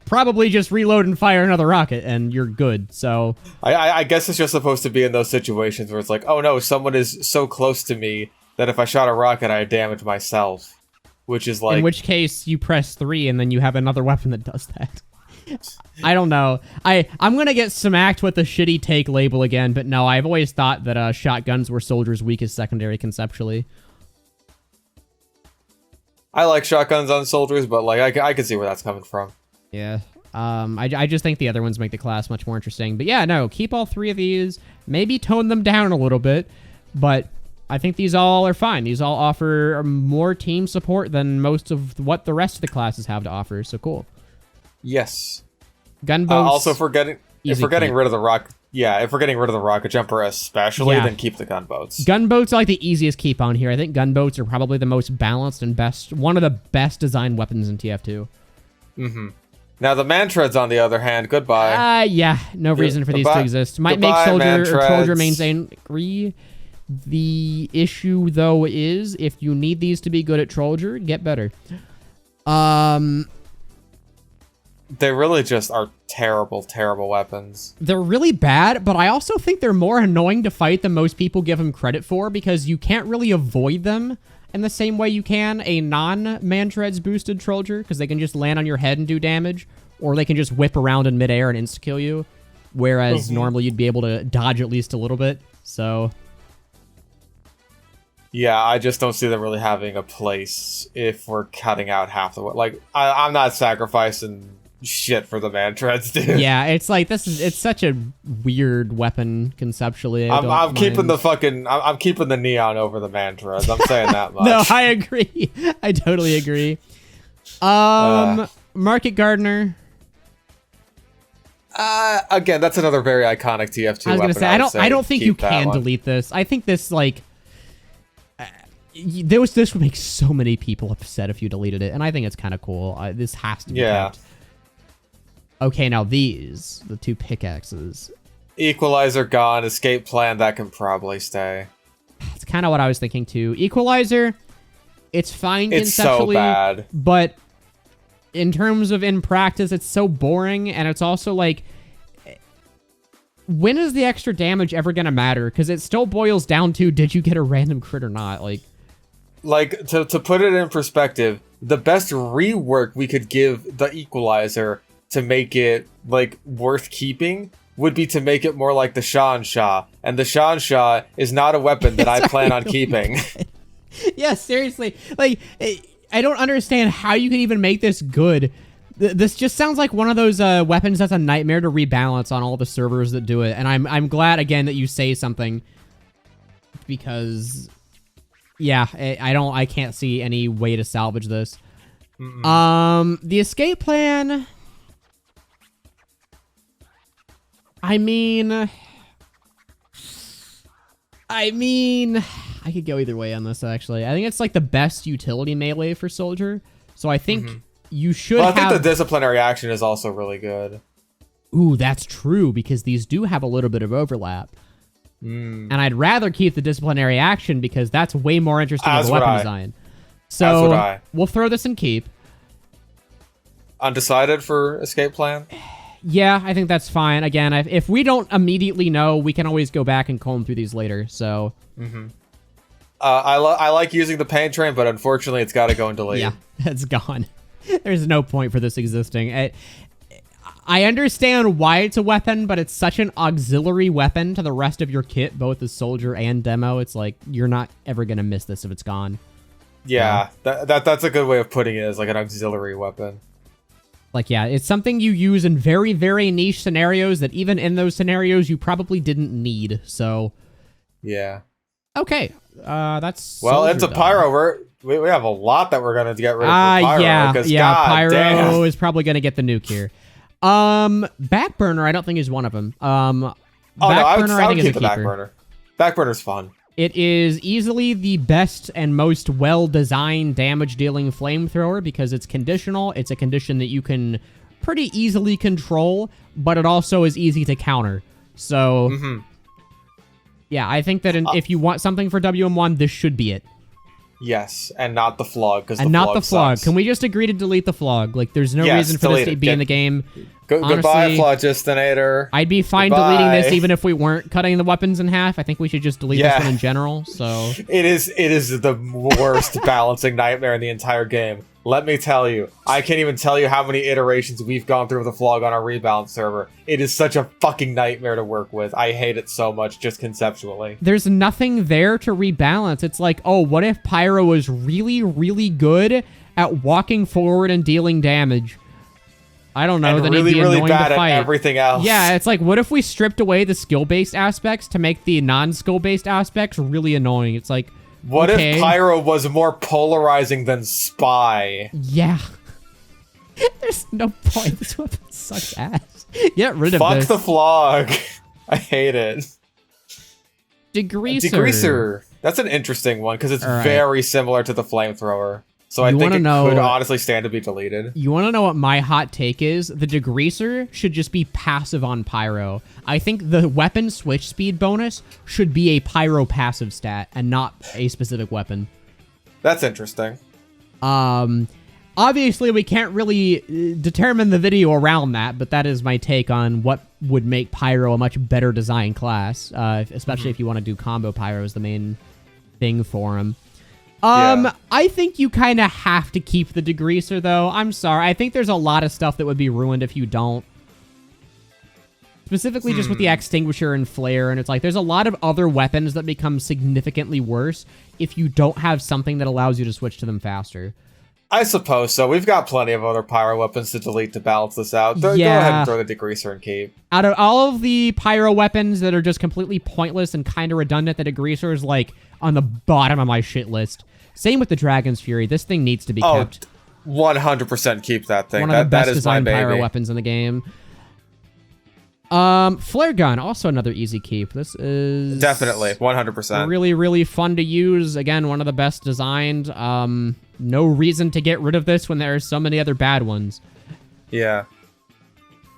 A: probably just reload and fire another rocket, and you're good, so...
B: I guess it's just supposed to be in those situations where it's like, oh no, someone is so close to me that if I shot a rocket, I damage myself. Which is like...
A: In which case, you press 3, and then you have another weapon that does that. I don't know. I'm gonna get smacked with the shitty take label again, but no, I've always thought that shotguns were soldiers' weakest secondary conceptually.
B: I like shotguns on soldiers, but like I can see where that's coming from.
A: Yeah. I just think the other ones make the class much more interesting. But yeah, no, keep all 3 of these. Maybe tone them down a little bit, but I think these all are fine. These all offer more team support than most of what the rest of the classes have to offer. So cool.
B: Yes.
A: Gunboats.
B: Also, if we're getting rid of the rock. Yeah, if we're getting rid of the rocket jumper especially, then keep the gunboats.
A: Gunboats are like the easiest keep on here. I think gunboats are probably the most balanced and one of the best designed weapons in TF2.
B: Mm-hmm. Now the man-treads, on the other hand, goodbye.
A: Yeah, no reason for these to exist. Might make soldier mains angry. The issue, though, is if you need these to be good at Trollger, get better.
B: They really just are terrible, terrible weapons.
A: They're really bad, but I also think they're more annoying to fight than most people give them credit for because you can't really avoid them in the same way you can a non-man-treads boosted Trollger because they can just land on your head and do damage, or they can just whip around in midair and insta-kill you, whereas normally you'd be able to dodge at least a little bit, so...
B: Yeah, I just don't see them really having a place if we're cutting out half the way. Like, I'm not sacrificing shit for the man-treads, dude.
A: Yeah, it's like, it's such a weird weapon conceptually.
B: I'm keeping the neon over the man-treads. I'm saying that much.
A: No, I agree. I totally agree. Market Gardener.
B: Again, that's another very iconic TF2 weapon.
A: I was gonna say, I don't think you can delete this. I think this, like... This would make so many people upset if you deleted it, and I think it's kind of cool. This has to be kept. Okay, now these, the 2 pickaxes.
B: Equalizer gone, escape plan, that can probably stay.
A: It's kind of what I was thinking too. Equalizer, it's fine conceptually,
B: so bad.
A: But in terms of in practice, it's so boring, and it's also like, when is the extra damage ever going to matter? Because it still boils down to, did you get a random crit or not?
B: Like to put it in perspective, the best rework we could give the Equalizer to make it, like, worth keeping would be to make it more like the Shansha, and the Shansha is not a weapon that I plan on keeping.
A: Yeah, seriously. Like, I don't understand how you can even make this good. This just sounds like one of those weapons that's a nightmare to rebalance on all the servers that do it. And I'm glad, again, that you say something. Because, yeah, I can't see any way to salvage this. The escape plan... I mean, I could go either way on this, actually. I think it's like the best utility melee for Soldier. So I think you should have...
B: I think the disciplinary action is also really good.
A: Ooh, that's true, because these do have a little bit of overlap. And I'd rather keep the disciplinary action because that's way more interesting as a weapon design. So we'll throw this in keep.
B: Undecided for escape plan?
A: Yeah, I think that's fine. Again, if we don't immediately know, we can always go back and comb through these later, so...
B: I like using the pain train, but unfortunately it's got to go into delete.
A: Yeah, it's gone. There's no point for this existing. I understand why it's a weapon, but it's such an auxiliary weapon to the rest of your kit, both as Soldier and Demo. It's like, you're not ever going to miss this if it's gone.
B: Yeah, that's a good way of putting it, as like an auxiliary weapon.
A: Like, yeah, it's something you use in very, very niche scenarios that even in those scenarios you probably didn't need, so...
B: Yeah.
A: Okay, that's...
B: Well, into Pyro, we have a lot that we're going to get rid of for Pyro.
A: Yeah, Pyro is probably going to get the nuke here. Backburner, I don't think is one of them.
B: I would keep the Backburner. Backburner's fun.
A: It is easily the best and most well-designed damage-dealing flamethrower because it's conditional. It's a condition that you can pretty easily control, but it also is easy to counter. So, yeah, I think that if you want something for WM1, this should be it.
B: Yes, and not the Flog, because
A: the Flog. Can we just agree to delete the Flog? Like, there's no reason for this to be in the game.
B: Honestly, goodbye, Phlogistinator.
A: I'd be fine deleting this even if we weren't cutting the weapons in half. I think we should just delete this one in general, so...
B: It is the worst balancing nightmare in the entire game. Let me tell you. I can't even tell you how many iterations we've gone through with the Flog on our rebalance server. It is such a fucking nightmare to work with. I hate it so much, just conceptually.
A: There's nothing there to rebalance. It's like, oh, what if Pyro was really, really good at walking forward and dealing damage? I don't know,
B: and
A: then
B: really,
A: he'd be
B: really
A: annoying
B: bad
A: to fight.
B: At everything else.
A: Yeah, it's like, what if we stripped away the skill-based aspects to make the non-skill-based aspects really annoying? It's like,
B: what if Pyro was more polarizing than Spy?
A: Yeah. There's no point. This weapon sucks ass. Get rid of this.
B: Fuck the Flog. I hate it.
A: Degreaser.
B: Degreaser. That's an interesting one, because it's very similar to the Flamethrower. So I think it could honestly stand to be deleted. You want to know what my hot take is? The Degreaser should just be passive on Pyro. I think the weapon switch speed bonus should be a Pyro passive stat and not a specific weapon. That's interesting. Obviously, we can't really determine the video around that, but that is my take on what would make Pyro a much better design class, especially if you want to do combo Pyro as the main thing for him. I think you kind of have to keep the Degreaser, though. I'm sorry. I think there's a lot of stuff that would be ruined if you don't. Specifically just with the Extinguisher and Flare, and it's like, there's a lot of other weapons that become significantly worse if you don't have something that allows you to switch to them faster. I suppose so. We've got plenty of other Pyro weapons to delete to balance this out. Go ahead and throw the Degreaser and keep. Out of all of the Pyro weapons that are just completely pointless and kind of redundant, the Degreaser is, like, on the bottom of my shit list. Same with the Dragon's Fury. This thing needs to be kept. 100% keep that thing. One of the best designed Pyro weapons in the game. Flare Gun, also another easy keep. This is... Definitely, 100%. Really, really fun to use. Again, one of the best designed. No reason to get rid of this when there are so many other bad ones. Yeah.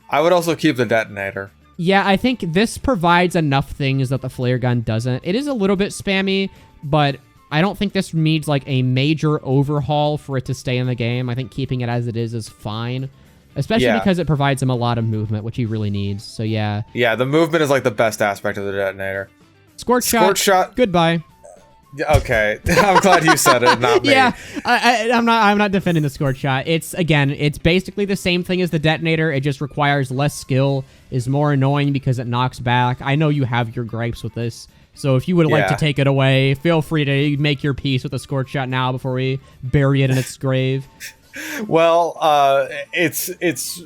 B: I would also keep the Detonator. Yeah, I think this provides enough things that the Flare Gun doesn't. It is a little bit spammy, but I don't think this needs, like, a major overhaul for it to stay in the game. I think keeping it as it is fine. Especially because it provides him a lot of movement, which he really needs. So, yeah. Yeah, the movement is, like, the best aspect of the Detonator. Scorch Shot. Goodbye. Okay, I'm glad you said it, not me.
A: Yeah, I'm not defending the scorch shot. It's basically the same thing as the detonator. It just requires less skill, is more annoying because it knocks back. I know you have your gripes with this, so if you would like to take it away, feel free to make your peace with the scorch shot now before we bury it in its grave.
B: Well, it's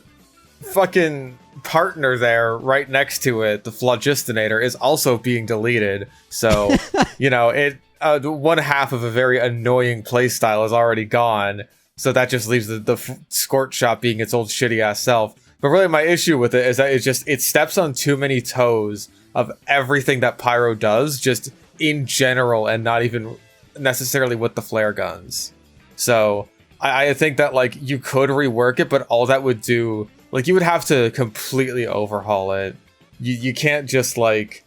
B: fucking partner there right next to it, the Phlogistinator, is also being deleted. So, it one half of a very annoying playstyle is already gone. So that just leaves the scorch shot being its old shitty ass self. But really my issue with it is that it steps on too many toes of everything that Pyro does, just in general, and not even necessarily with the flare guns. So I think that, like, you could rework it, but all that would do, like, you would have to completely overhaul it. You can't just, like,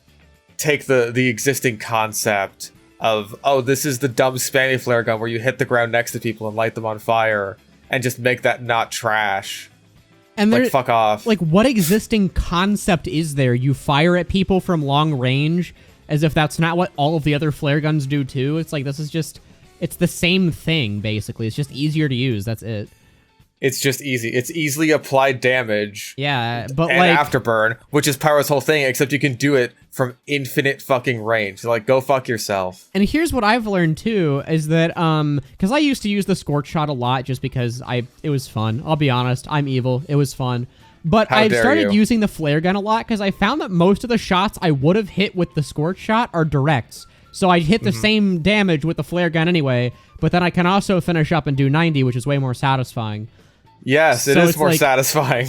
B: take the existing concept of, oh, this is the dumb spammy flare gun where you hit the ground next to people and light them on fire, and just make that not trash. And like, fuck off.
A: Like, what existing concept is there? You fire at people from long range as if that's not what all of the other flare guns do too? It's like, this is just... It's the same thing, basically. It's just easier to use. That's it.
B: It's just easy. It's easily applied damage.
A: Yeah, but
B: and
A: like...
B: afterburn, which is Pyro's whole thing, except you can do it from infinite fucking range. So, like, go fuck yourself.
A: And here's what I've learned, too, is that, because I used to use the scorch shot a lot just because it was fun. I'll be honest. I'm evil. It was fun. But I've started using the flare gun a lot because I found that most of the shots I would have hit with the scorch shot are directs. So I hit the same damage with the flare gun anyway, but then I can also finish up and do 90, which is way more satisfying.
B: Yes, it is more satisfying.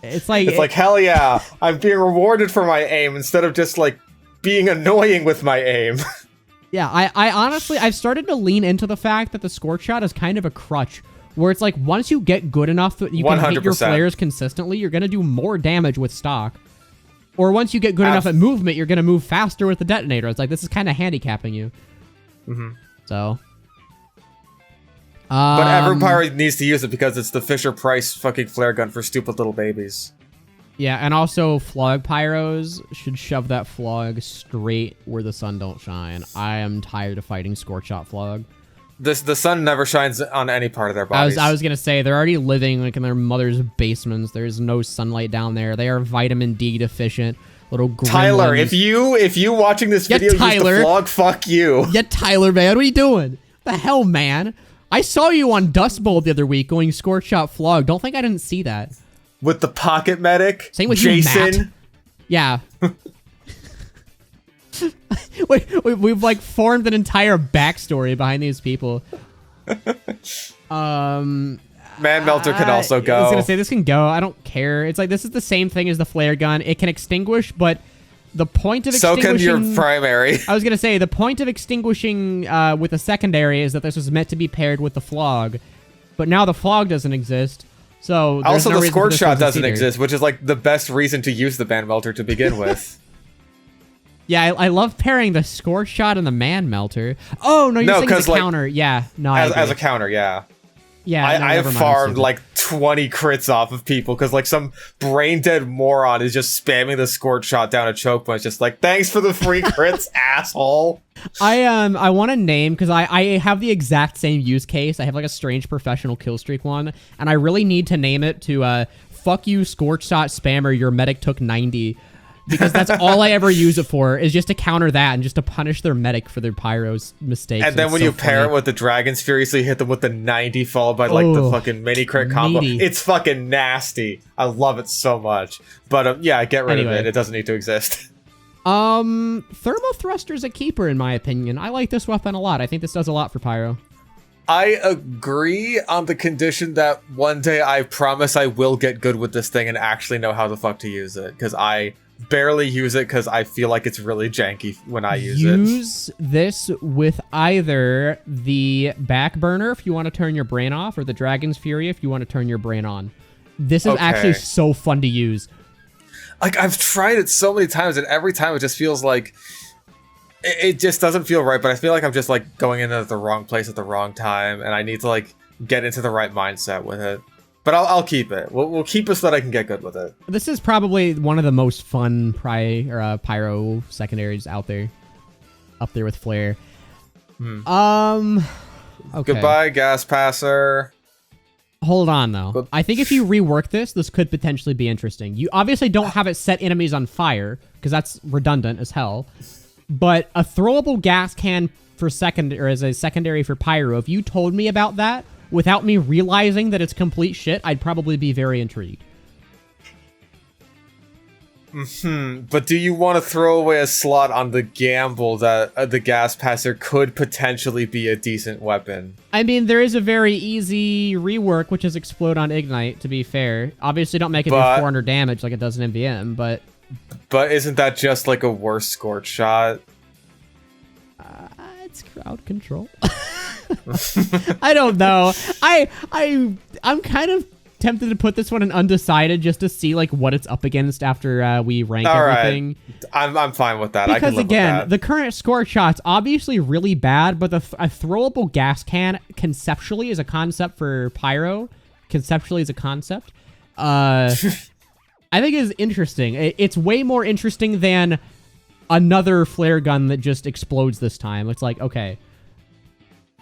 A: It's like...
B: It's like, hell yeah, I'm being rewarded for my aim instead of just, like, being annoying with my aim.
A: Yeah, I honestly, I've started to lean into the fact that the scorch shot is kind of a crutch, where it's like, once you get good enough that you can 100%. Hit your flares consistently, you're going to do more damage with stock. Or once you get good enough at movement, you're going to move faster with the detonator. It's like, this is kind of handicapping you. So.
B: But every pyro needs to use it because it's the Fisher-Price fucking flare gun for stupid little babies.
A: Yeah, and also flog pyros should shove that flog straight where the sun don't shine. I am tired of fighting scorch shot flog.
B: The sun never shines on any part of their bodies.
A: I was gonna say, they're already living like in their mother's basements. There's no sunlight down there. They are vitamin D deficient little gremlins.
B: Tyler, if you watching this video use the flog, fuck you.
A: Yeah, Tyler, man, what are you doing? What the hell, man? I saw you on Dust Bowl the other week going scorch shot flog. Don't think I didn't see that.
B: With the pocket medic.
A: Same with
B: Jason.
A: You, Matt. Yeah. We've like formed an entire backstory behind these people. Man
B: Melter can also go.
A: I was gonna say this can go. I don't care. It's like this is the same thing as the flare gun. It can extinguish, but the point of extinguishing...
B: So can your primary.
A: I was gonna say the point of extinguishing with a secondary is that this was meant to be paired with the flog, but now the flog doesn't exist. So
B: also the scorch shot doesn't exist, which is like the best reason to use the man melter to begin with.
A: Yeah, I love pairing the scorch shot and the man melter. Oh, no, you're saying as a counter. Yeah, no,
B: as a counter, yeah.
A: Yeah,
B: I farmed like 20 crits off of people because like some brain dead moron is just spamming the scorch shot down a choke point. Just like, thanks for the free crits, asshole.
A: I want to name, because I have the exact same use case. I have like a strange professional kill streak one, and I really need to name it to fuck you scorch shot spammer, your medic took 90. Because that's all I ever use it for, is just to counter that and just to punish their medic for their pyro's mistakes.
B: And then when you pair it with the dragons, furiously hit them with the 90 followed by like the fucking mini crit combo. It's fucking nasty. I love it so much. But yeah, get rid of it. It doesn't need to exist.
A: Thermal thruster's a keeper in my opinion. I like this weapon a lot. I think this does a lot for pyro.
B: I agree on the condition that one day I promise I will get good with this thing and actually know how the fuck to use it. Because I barely use it because I feel like it's really janky when I use it.
A: Use this with either the back burner if you want to turn your brain off, or the Dragon's Fury if you want to turn your brain on. This is actually so fun to use.
B: Like, I've tried it so many times, and every time it just feels like... It just doesn't feel right, but I feel like I'm just, like, going into the wrong place at the wrong time, and I need to, like, get into the right mindset with it. But I'll keep it. We'll keep it so that I can get good with it.
A: This is probably one of the most fun pyro secondaries out there. Up there with Flare. Okay.
B: Goodbye, gas passer.
A: Hold on, though. I think if you rework this could potentially be interesting. You obviously don't have it set enemies on fire, because that's redundant as hell. But a throwable gas can for as a secondary for pyro, if you told me about that without me realizing that it's complete shit, I'd probably be very intrigued.
B: But do you want to throw away a slot on the gamble that the gas passer could potentially be a decent weapon?
A: I mean, there is a very easy rework, which is explode on ignite, to be fair. Obviously, don't make it do 400 damage like it does in MVM, but...
B: But isn't that just like a worse scorch shot?
A: It's crowd control. I don't know. I'm kind of tempted to put this one in undecided just to see like what it's up against after we rank everything.
B: I'm fine with that.
A: Because
B: I can live
A: again,
B: with that.
A: the current score shot's obviously really bad, but a throwable gas can conceptually is a concept for pyro. Conceptually is a concept. I think is interesting. It's way more interesting than another flare gun that just explodes this time. It's like, okay.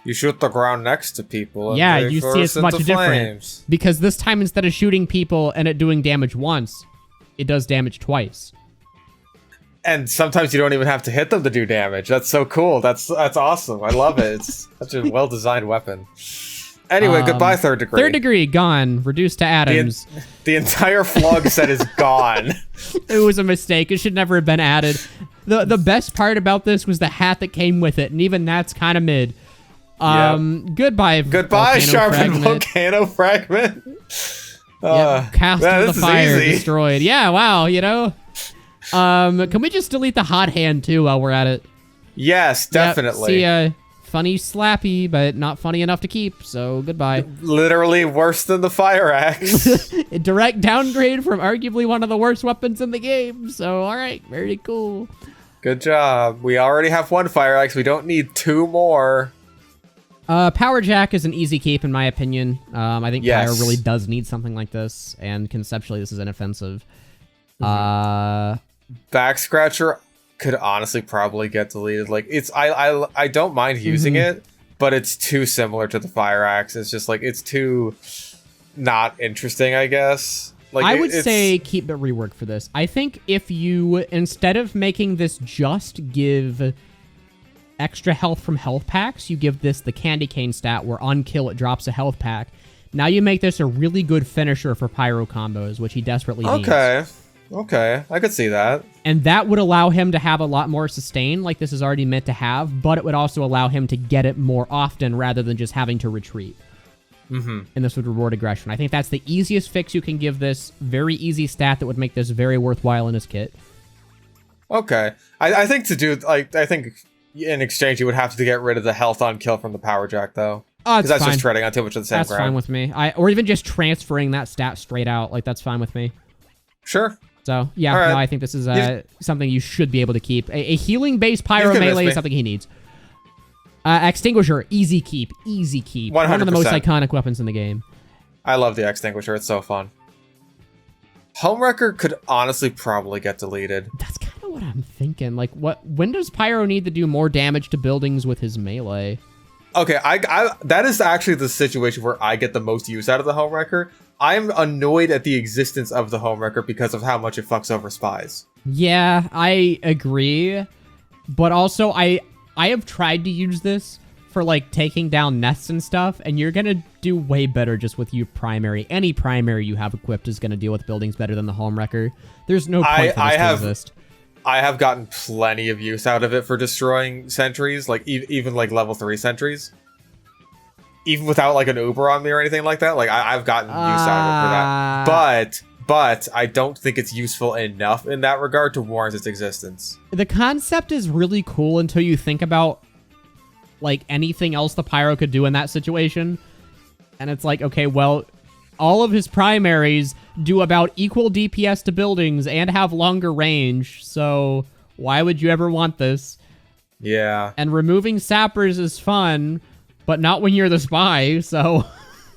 B: You shoot the ground next to people.
A: Yeah, you see it's much different. Because this time, instead of shooting people and it doing damage once, it does damage twice.
B: And sometimes you don't even have to hit them to do damage. That's so cool. That's awesome. I love it. It's such a well-designed weapon. Anyway, goodbye, third degree.
A: Third degree, gone. Reduced to atoms.
B: The entire flog set is gone.
A: It was a mistake. It should never have been added. The best part about this was the hat that came with it, and even that's kind of mid. Goodbye,
B: sharpened volcano fragment.
A: Cast into the fire, destroyed. Yeah, wow, you know. Can we just delete the hot hand too while we're at it?
B: Yes, definitely.
A: See, funny slappy, but not funny enough to keep, so goodbye.
B: Literally worse than the fire axe.
A: A direct downgrade from arguably one of the worst weapons in the game, so alright, very cool.
B: Good job. We already have one fire axe, we don't need two more.
A: Power jack is an easy keep in my opinion. I think Pyro really does need something like this, and conceptually this is inoffensive.
B: Back scratcher could honestly probably get deleted. Like I don't mind using it, but it's too similar to the fire axe. It's just like it's too not interesting, I guess. Like
A: I would say keep it rework for this. I think if you instead of making this just give extra health from health packs, you give this the candy cane stat where on kill it drops a health pack. Now you make this a really good finisher for pyro combos, which he desperately needs.
B: Okay, I could see that.
A: And that would allow him to have a lot more sustain, like this is already meant to have, but it would also allow him to get it more often rather than just having to retreat. And this would reward aggression. I think that's the easiest fix you can give this. Very easy stat that would make this very worthwhile in his kit.
B: Okay. I think to do, like, I think in exchange you would have to get rid of the health on kill from the power jack, though. Because that's just treading on too much of the same ground.
A: That's fine with me. Or even just transferring that stat straight out. Like, that's fine with me.
B: Sure.
A: So, yeah, no, I think this is something you should be able to keep. A healing-based pyro melee is something he needs. Extinguisher, easy keep. Easy keep.
B: 100%.
A: One of the most iconic weapons in the game.
B: I love the extinguisher. It's so fun. Homewrecker could honestly probably get deleted.
A: That's kind of what I'm thinking. Like, when does Pyro need to do more damage to buildings with his melee?
B: Okay, that is actually the situation where I get the most use out of the Homewrecker. I'm annoyed at the existence of the Homewrecker because of how much it fucks over spies.
A: Yeah, I agree. But also, I have tried to use this for, like, taking down nests and stuff, and you're gonna do way better just with your primary. Any primary you have equipped is gonna deal with buildings better than the Homewrecker. There's no point for this to exist.
B: I have gotten plenty of use out of it for destroying sentries, like, even, like, level 3 sentries. Even without, like, an Uber on me or anything like that. Like, I've gotten use out of it for that. But I don't think it's useful enough in that regard to warrant its existence.
A: The concept is really cool until you think about, like, anything else the Pyro could do in that situation. And it's like, okay, well, all of his primaries do about equal DPS to buildings and have longer range, so why would you ever want this?
B: Yeah.
A: And removing sappers is fun, but not when you're the spy, so...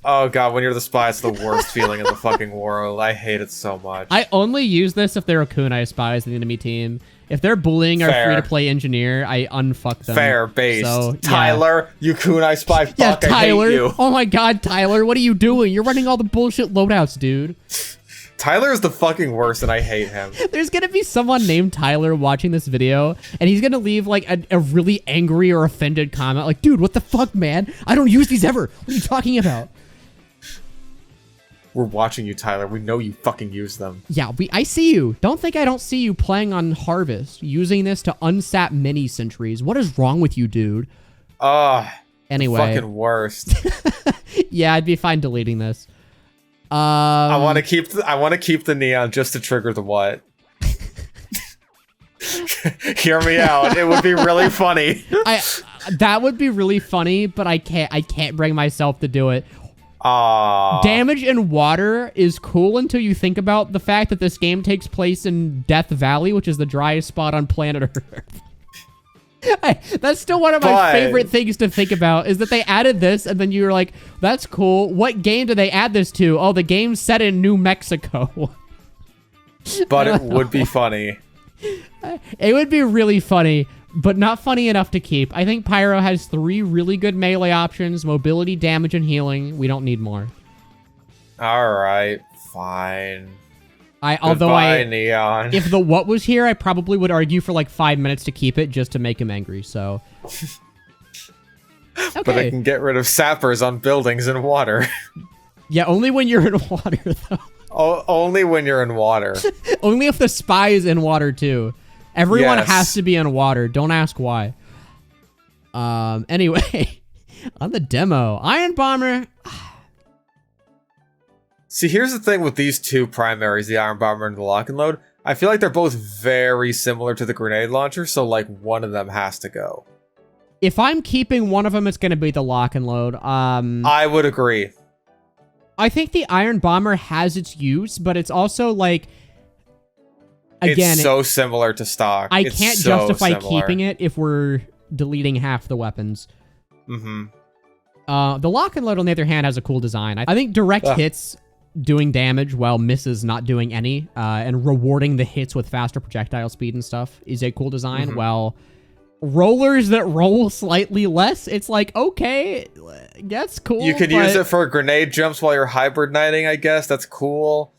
B: Oh god, when you're the spy, it's the worst feeling in the fucking world. I hate it so much.
A: I only use this if they're a kunai spies in the enemy team. If they're bullying our free-to-play engineer, I unfuck them.
B: Fair, based.
A: So,
B: Tyler, you kunai spy, fuck,
A: yeah, Tyler.
B: I hate you.
A: Oh my god, Tyler, what are you doing? You're running all the bullshit loadouts, dude.
B: Tyler is the fucking worst, and I hate him.
A: There's gonna be someone named Tyler watching this video, and he's gonna leave like a really angry or offended comment, like, dude, what the fuck, man? I don't use these ever. What are you talking about?
B: We're watching you, Tyler. We know you fucking use them.
A: Yeah, I see you. Don't think I don't see you playing on Harvest, using this to unsap mini sentries. What is wrong with you, dude? Anyway.
B: Fucking worst.
A: Yeah, I'd be fine deleting this.
B: I want to keep the neon just to trigger the what. Hear me out. It would be really funny.
A: That would be really funny, but I can't bring myself to do it. Damage in water is cool until you think about the fact that this game takes place in Death Valley, which is the driest spot on planet Earth. That's still one of my favorite things to think about, is that they added this, and then you were like, that's cool. What game did they add this to? Oh, the game's set in New Mexico.
B: But it would be funny.
A: It would be really funny, but not funny enough to keep. I think Pyro has 3 really good melee options: mobility, damage, and healing. We don't need more.
B: Alright, fine.
A: Neon. If the what was here, I probably would argue for like 5 minutes to keep it just to make him angry, so. Okay.
B: But I can get rid of sappers on buildings in water.
A: Yeah, only when you're in water, though.
B: Only when you're in water.
A: Only if the spy is in water, too. Everyone has to be in water. Don't ask why. Anyway, on the demo, Iron Bomber.
B: See, here's the thing with these two primaries, the Iron Bomber and the Lock and Load. I feel like they're both very similar to the grenade launcher, so like one of them has to go.
A: If I'm keeping one of them, it's going to be the Lock and Load.
B: I would agree.
A: I think the Iron Bomber has its use, but it's also like, again,
B: it's so similar to stock.
A: I can't justify keeping it if we're deleting half the weapons.
B: Mm-hmm.
A: The Lock and Load, on the other hand, has a cool design. I think direct hits doing damage while misses not doing any, and rewarding the hits with faster projectile speed and stuff is a cool design.
B: Mm-hmm.
A: While rollers that roll slightly less, it's like, okay, that's cool.
B: You could use it for grenade jumps while you're hibernating, I guess. That's cool.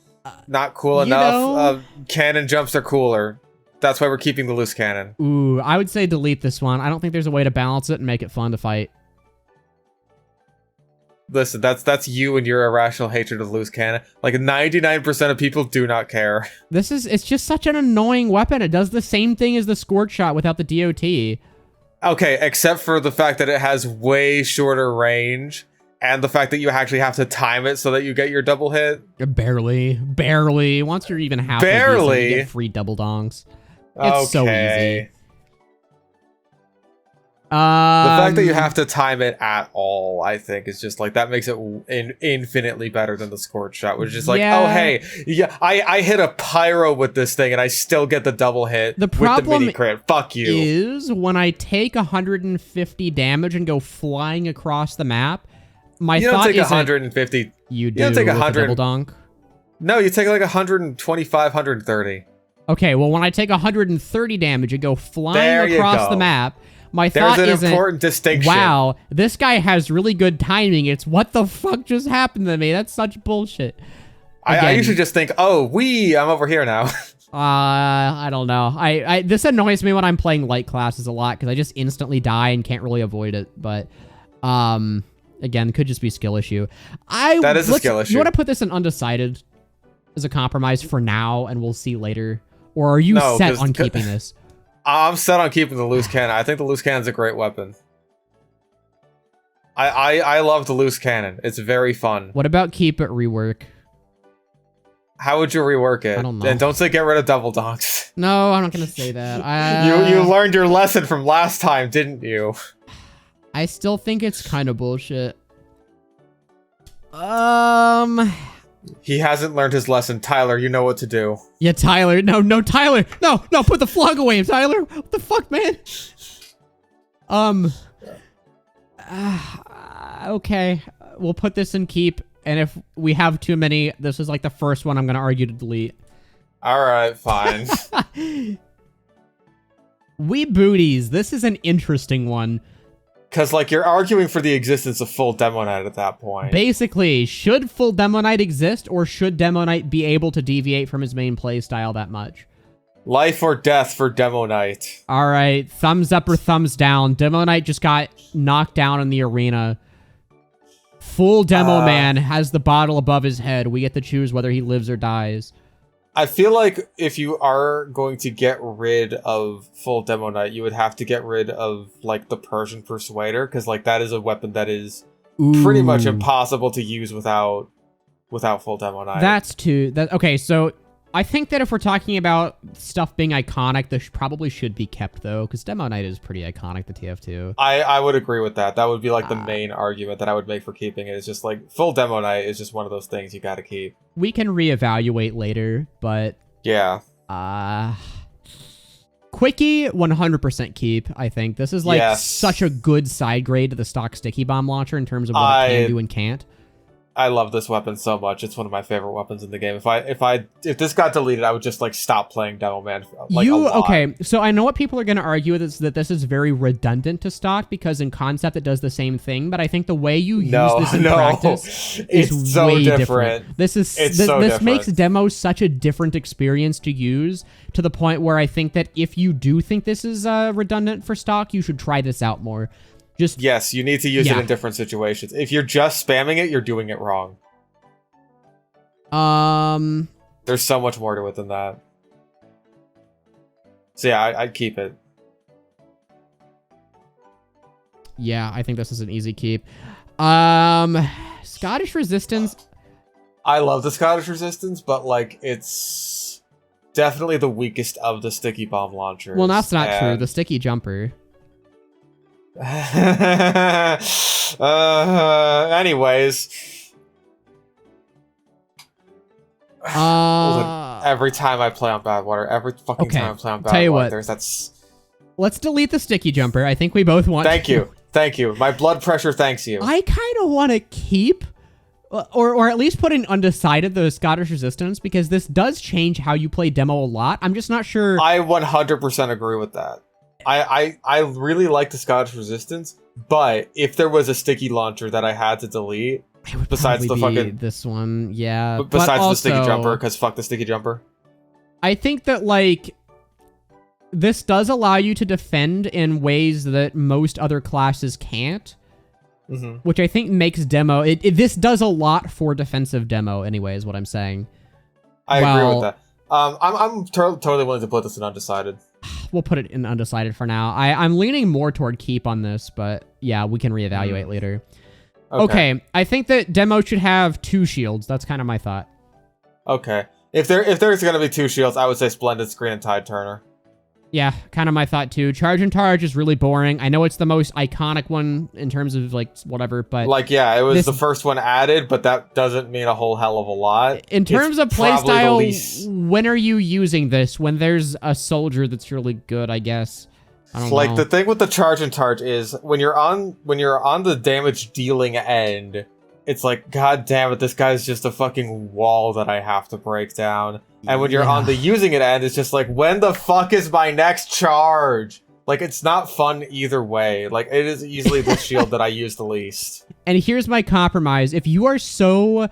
B: Not cool enough. Cannon jumps are cooler. That's why we're keeping the loose cannon.
A: Ooh, I would say delete this one. I don't think there's a way to balance it and make it fun to fight.
B: Listen, that's you and your irrational hatred of loose cannon. Like 99% of people do not care.
A: It's just such an annoying weapon. It does the same thing as the Scorch Shot without the DOT. Okay,
B: except for the fact that it has way shorter range, and the fact that you actually have to time it so that you get your double hit.
A: Barely. Once you're even halfway decent, you get free double dongs. It's so easy.
B: The fact that you have to time it at all, I think, is just like, that makes it infinitely better than the Scorch Shot, which is like, oh, hey, yeah, I hit a pyro with this thing and I still get the double hit with the mini crit. Fuck you.
A: Is when I take 150 damage and go flying across the map, my thought is
B: 150.
A: You don't take 100 double donk.
B: No, you take like 125, 130.
A: Okay, well, when I take 130 damage and go flying across the map, my thought isn't,
B: there's an important distinction.
A: Wow, this guy has really good timing. It's, what the fuck just happened to me? That's such bullshit.
B: I usually just think, oh, I'm over here now.
A: I don't know. This annoys me when I'm playing light classes a lot, because I just instantly die and can't really avoid it. But, again, it could just be a skill issue.
B: That is a skill issue.
A: You want to put this in undecided as a compromise for now, and we'll see later? Or are you set on keeping this?
B: I'm set on keeping the loose cannon. I think the loose cannon's a great weapon. I love the loose cannon. It's very fun.
A: What about keep it rework?
B: How would you rework it?
A: I don't know.
B: And don't say get rid of double donks.
A: No, I'm not gonna say that.
B: You learned your lesson from last time, didn't you?
A: I still think it's kind of bullshit.
B: He hasn't learned his lesson. Tyler, you know what to do.
A: Yeah, Tyler. No, Tyler. No, put the flog away, Tyler. What the fuck, man? Okay. we'll put this in keep, and if we have too many, this is like the first one I'm going to argue to delete.
B: All right, fine.
A: We booties. This is an interesting one.
B: Because, like, you're arguing for the existence of full Demo Knight at that point.
A: Basically, should full Demo Knight exist, or should Demo Knight be able to deviate from his main playstyle that much?
B: Life or death for Demo Knight.
A: All right, thumbs up or thumbs down. Demo Knight just got knocked down in the arena. Full Demo Man has the bottle above his head. We get to choose whether he lives or dies.
B: I feel like if you are going to get rid of full Demo Knight, you would have to get rid of, like, the Persian Persuader, because, like, that is a weapon that is pretty much impossible to use without full Demo Knight.
A: That's too... Okay, so I think that if we're talking about stuff being iconic, this probably should be kept, though, because Demo Knight is pretty iconic, the TF2.
B: I would agree with that. That would be, like, the main argument that I would make for keeping it. It's just, like, full Demo Knight is just one of those things you gotta keep.
A: We can reevaluate later, but...
B: Yeah.
A: Quickie, 100% keep, I think. This is, like, such a good side grade to the stock Sticky Bomb launcher in terms of what it can do and can't.
B: I love this weapon so much. It's one of my favorite weapons in the game. If this got deleted, I would just, like, stop playing Demo Man, like, a lot.
A: Okay, so I know what people are going to argue with is that this is very redundant to stock, because in concept it does the same thing, but I think the way you use this in practice is
B: so
A: way
B: different.
A: This makes demos such a different experience to use, to the point where I think that if you do think this is redundant for stock, you should try this out more.
B: Yes, you need to use it in different situations. If you're just spamming it, you're doing it wrong. There's so much more to it than that. So yeah, I'd keep it.
A: Yeah, I think this is an easy keep. Scottish Resistance.
B: I love the Scottish Resistance, but, like, it's definitely the weakest of the Sticky Bomb launchers.
A: Well, that's not true. The Sticky Jumper.
B: Anyways. Every time I play on Badwater, every fucking time I play on Badwater, there's that...
A: Let's delete the Sticky Jumper. I think we both want
B: Thank you. Thank you. My blood pressure thanks you.
A: I kind of want to keep... Or at least put in undecided the Scottish Resistance, because this does change how you play demo a lot. I'm just not sure...
B: I 100% agree with that. I really like the Scottish Resistance, but if there was a sticky launcher that I had to delete, besides the fucking...
A: this one, yeah.
B: Besides the Sticky Jumper, because fuck the Sticky Jumper.
A: I think that, like, this does allow you to defend in ways that most other classes can't, which I think makes demo... This does a lot for defensive demo, anyway, is what I'm saying.
B: I agree with that. I'm totally willing to put this in undecided.
A: We'll put it in undecided for now. I'm leaning more toward keep on this, but yeah, we can reevaluate later. Okay, I think that demo should have 2 shields. That's kind of my thought.
B: Okay. If there's gonna be 2 shields, I would say Splendid Screen and Tide Turner.
A: Yeah, kind of my thought too. Charge and Targe is really boring. I know it's the most iconic one in terms of, like, whatever, but...
B: Like, yeah, it was the first one added, but that doesn't mean a whole hell of a lot.
A: In terms of playstyle, when are you using this? When there's a soldier that's really good, I guess. I don't know.
B: Like, the thing with the Charge and Targe is, when you're on the damage dealing end, it's like, god damn it, this guy's just a fucking wall that I have to break down. And when you're on the using it end, it's just like, when the fuck is my next charge? Like, it's not fun either way. Like, it is easily the shield that I use the least.
A: And here's my compromise. If you are so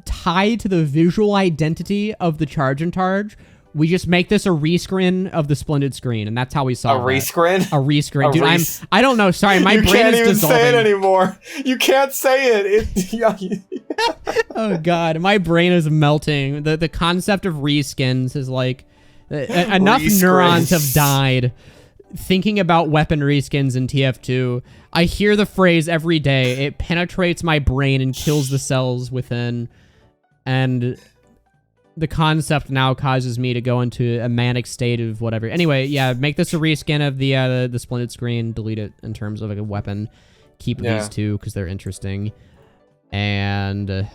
A: tied to the visual identity of the Charge and Targe, we just make this a rescrin of the Splendid Screen, and that's how we solve
B: it. A rescrin?
A: A rescrin. Dude, I don't know. Sorry, my brain is dissolving. You can't even
B: say it anymore. You can't say it.
A: Oh, God. My brain is melting. The concept of reskins is like... enough neurons have died thinking about weapon reskins in TF2. I hear the phrase every day. It penetrates my brain and kills the cells within, and the concept now causes me to go into a manic state of whatever. Anyway, yeah, make this a reskin of the Splendid Screen. Delete it in terms of, like, a weapon. Keep these 2 because they're interesting. And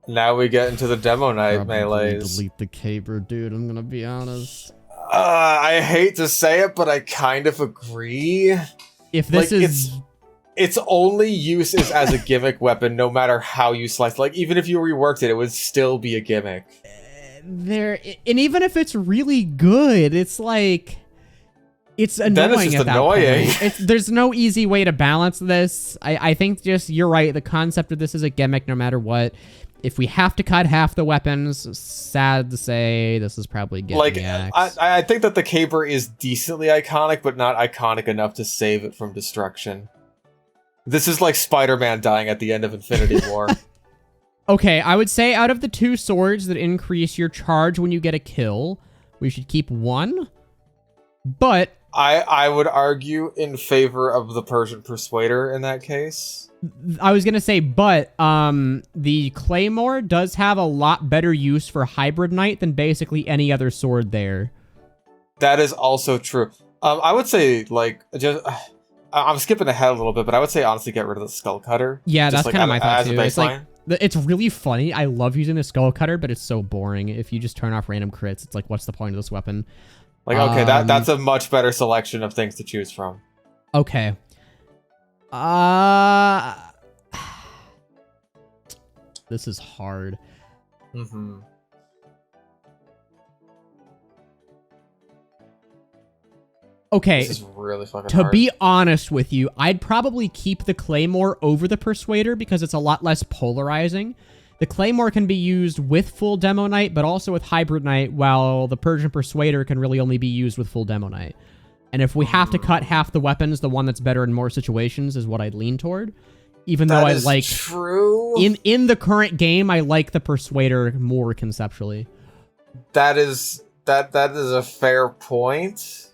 B: now we get into the Demo Knight melees.
A: Delete the caber, dude. I'm gonna be honest.
B: I hate to say it, but I kind of agree.
A: If this
B: its only use is as a gimmick weapon, no matter how you slice. Like, even if you reworked it, it would still be a gimmick.
A: And even if it's really good, it's like, it's annoying. Then it's just annoying. There's no easy way to balance this. I think just, you're right, the concept of this is a gimmick no matter what. If we have to cut half the weapons, sad to say, this is probably getting
B: like, I think that the caper is decently iconic, but not iconic enough to save it from destruction. This is like Spider-Man dying at the end of Infinity War.
A: Okay, I would say out of the 2 swords that increase your charge when you get a kill, we should keep one. But
B: I would argue in favor of the Persian Persuader in that case.
A: I was going to say, but the Claymore does have a lot better use for Hybrid Knight than basically any other sword there.
B: That is also true. I would say, like, just... I'm skipping ahead a little bit, but I would say honestly get rid of the Skull Cutter.
A: Yeah, that's
B: like,
A: kind of my thought too.
B: It's like,
A: it's really funny. I love using the Skull Cutter, but it's so boring. If you just turn off random crits, it's like, what's the point of this weapon?
B: Like, okay, that's a much better selection of things to choose from.
A: Okay. This is hard.
B: Mm-hmm.
A: Okay,
B: this is really fucking
A: to
B: hard.
A: be honest with you, I'd probably keep the Claymore over the Persuader because it's a lot less polarizing. The Claymore can be used with full Demo Knight, but also with Hybrid Knight, while the Persian Persuader can really only be used with full Demo Knight. And if we have to cut half the weapons, the one that's better in more situations is what I'd lean toward. Even though I like...
B: true.
A: In the current game, I like the Persuader more conceptually.
B: That is a fair point.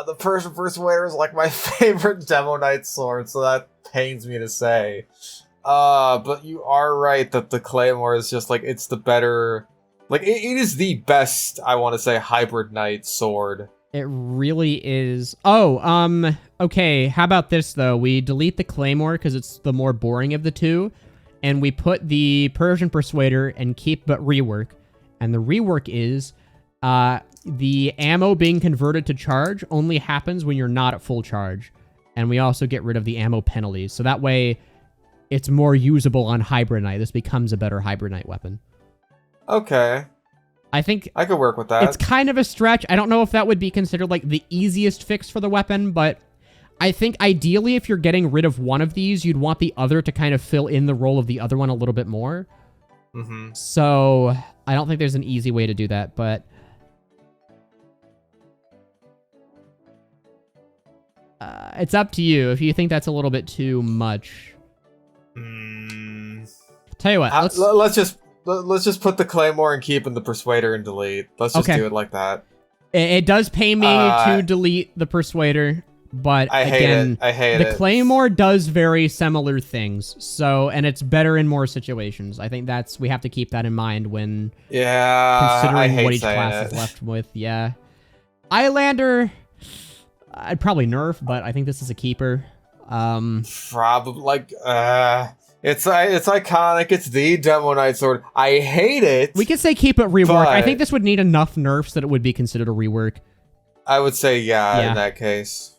B: The Persian Persuader is like my favorite Demo Knight sword, so that pains me to say. But you are right that the Claymore is just like, it's the better... Like, it is the best, I want to say, Hybrid Knight sword.
A: It really is. Oh, okay, how about this, though? We delete the Claymore because it's the more boring of the two, and we put the Persian Persuader and keep but rework. And the rework is, the ammo being converted to charge only happens when you're not at full charge. And we also get rid of the ammo penalties. So that way, it's more usable on Hybrid Knight. This becomes a better Hybrid Knight weapon.
B: Okay.
A: I think
B: I could work with that.
A: It's kind of a stretch. I don't know if that would be considered like the easiest fix for the weapon, but I think ideally if you're getting rid of one of these, you'd want the other to kind of fill in the role of the other one a little bit more.
B: Mm-hmm.
A: So I don't think there's an easy way to do that, but... it's up to you if you think that's a little bit too much. Tell you what,
B: let's just put the Claymore and keep in the Persuader and delete. Let's just do it like that.
A: It does pay me to delete the Persuader, but
B: I hate it.
A: The Claymore does very similar things, so, and it's better in more situations. I think we have to keep that in mind when considering what each class is left with. Yeah. Eyelander, I'd probably nerf, but I think this is a keeper.
B: Probably, like, it's iconic. It's the Demo Knight sword. I hate it.
A: We could say keep it rework. I think this would need enough nerfs that it would be considered a rework.
B: I would say yeah. In that case.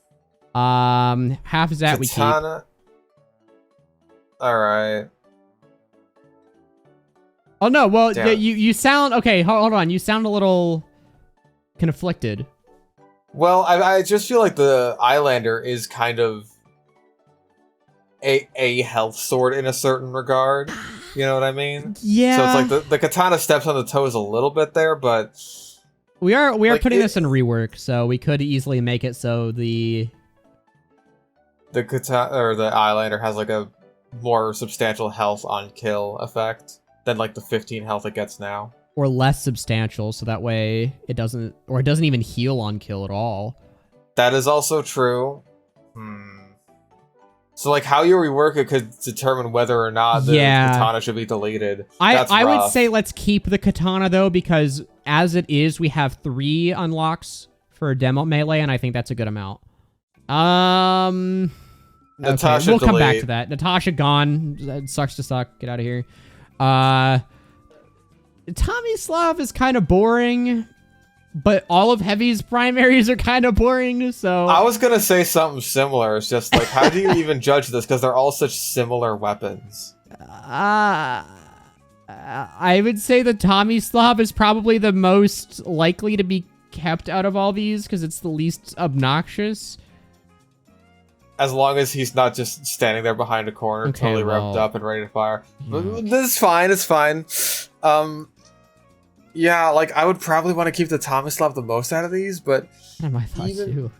A: Half is that
B: Katana. We keep. All right.
A: Oh no! Well, you sound okay. Hold on. You sound a little conflicted.
B: Well, I just feel like the Eyelander is kind of a health sword in a certain regard. You know what I mean?
A: Yeah.
B: So it's like the katana steps on the toes a little bit there, but
A: we are like putting this in rework, so we could easily make it so the
B: katana or the Eyelander has like a more substantial health on kill effect than like the 15 health it gets now.
A: Or less substantial, so that way it doesn't even heal on kill at all.
B: That is also true. So, like, how you rework it could determine whether or not the katana should be deleted.
A: I would say let's keep the katana, though, because as it is, we have 3 unlocks for demo melee, and I think that's a good amount.
B: Natasha,
A: we'll come back to that. Natasha gone. It sucks to suck. Get out of here. Tomislav is kind of boring. but all of Heavy's primaries are kind of boring, so...
B: I was gonna say something similar. It's just like, how do you even judge this? Because they're all such similar weapons.
A: I would say the Tommy Slob is probably the most likely to be kept out of all these because it's the least obnoxious.
B: As long as he's not just standing there behind a corner, totally revved up and ready to fire.
A: Yeah.
B: This is fine, it's fine. Yeah, like, I would probably want to keep the Tommy Slob the most out of these, but...
A: My thoughts too.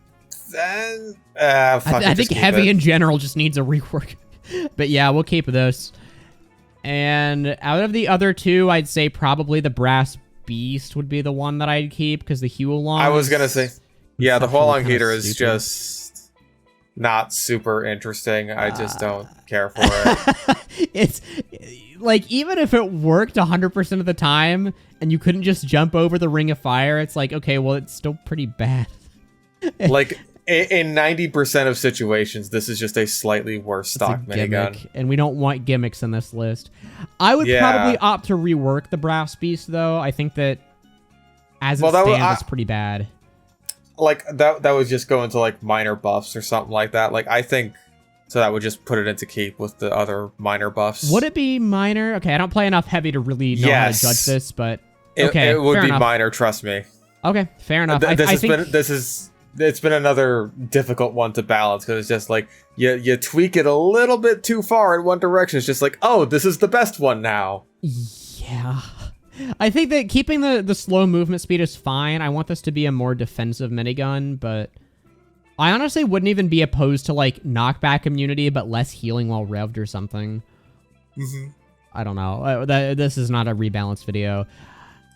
B: Then...
A: I think Heavy in general just needs a rework. But yeah, we'll keep this. And out of the other two, I'd say probably the Brass Beast would be the one that I'd keep, because the Huolong...
B: I was gonna say... Yeah, the Huolong Heater is just... not super interesting. I just don't care for it.
A: It's... Like, even if it worked 100% of the time, and you couldn't just jump over the Ring of Fire, it's like, okay, well, it's still pretty bad.
B: Like... In 90% of situations, this is just a slightly worse stock minigun.
A: And we don't want gimmicks in this list. I would probably opt to rework the Brass Beast, though. I think that as it stands, it's pretty bad.
B: Like, that would just go into, like, minor buffs or something like that. Like, I think... So that would just put it into keep with the other minor buffs.
A: Would it be minor? Okay, I don't play enough Heavy to really know how to judge this, but... Okay,
B: it would be minor, trust me.
A: Okay, fair enough.
B: It's been another difficult one to balance because it's just like you tweak it a little bit too far in one direction. It's just like, oh, this is the best one now.
A: Yeah. I think that keeping the slow movement speed is fine. I want this to be a more defensive minigun, but I honestly wouldn't even be opposed to like knockback immunity, but less healing while revved or something.
B: Mm-hmm.
A: I don't know. This is not a rebalanced video.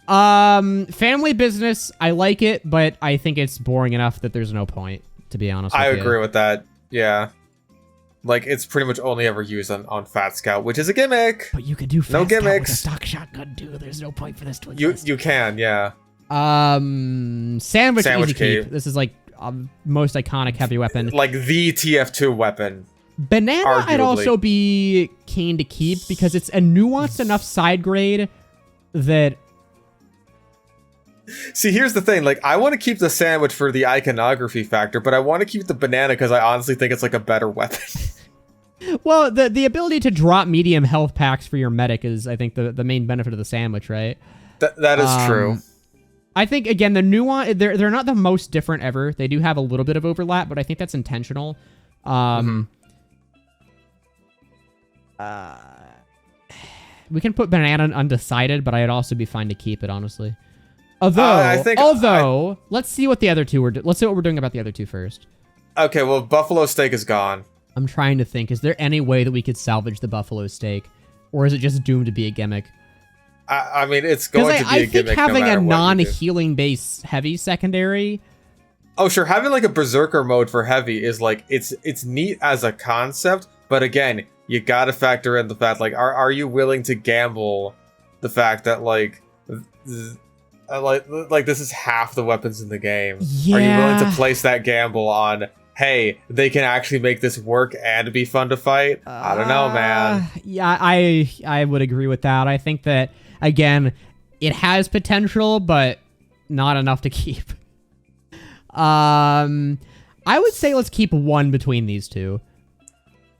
A: Family Business, I like it, but I think it's boring enough that there's no point, to be honest with you.
B: I agree with that, yeah. Like, it's pretty much only ever used on Fat Scout, which is a gimmick!
A: But you could do Fat Scout with a stock shotgun, too. There's no point for this to exist.
B: You can, yeah.
A: Sandwich easy keep. This is, like, most iconic heavy weapon.
B: Like, the TF2 weapon.
A: Banana, arguably. I'd also be keen to keep, because it's a nuanced enough side grade that...
B: See, here's the thing. Like, I want to keep the Sandwich for the iconography factor, but I want to keep the Banana because I honestly think it's like a better weapon.
A: Well, the ability to drop medium health packs for your medic is, I think, the main benefit of the Sandwich, right?
B: That is true.
A: I think, again, the nuance, they're not the most different ever. They do have a little bit of overlap, but I think that's intentional. We can put Banana in undecided, but I'd also be fine to keep it, honestly. Although, let's see what the other two let's see what we're doing about the other two first.
B: Okay, well, Buffalo Steak is gone.
A: I'm trying to think. Is there any way that we could salvage the Buffalo Steak? Or is it just doomed to be a gimmick?
B: I mean, it's going to be a gimmick. I think
A: having a non-healing base heavy secondary...
B: Oh, sure. Having, like, a Berserker mode for heavy is, like, it's neat as a concept. But again, you gotta factor in the fact, like, are you willing to gamble the fact that, like... Like this is half the weapons in the game.
A: Yeah.
B: Are you willing to place that gamble on, hey, they can actually make this work and be fun to fight? I don't know, man.
A: Yeah, I would agree with that. I think that, again, it has potential, but not enough to keep. I would say let's keep one between these two.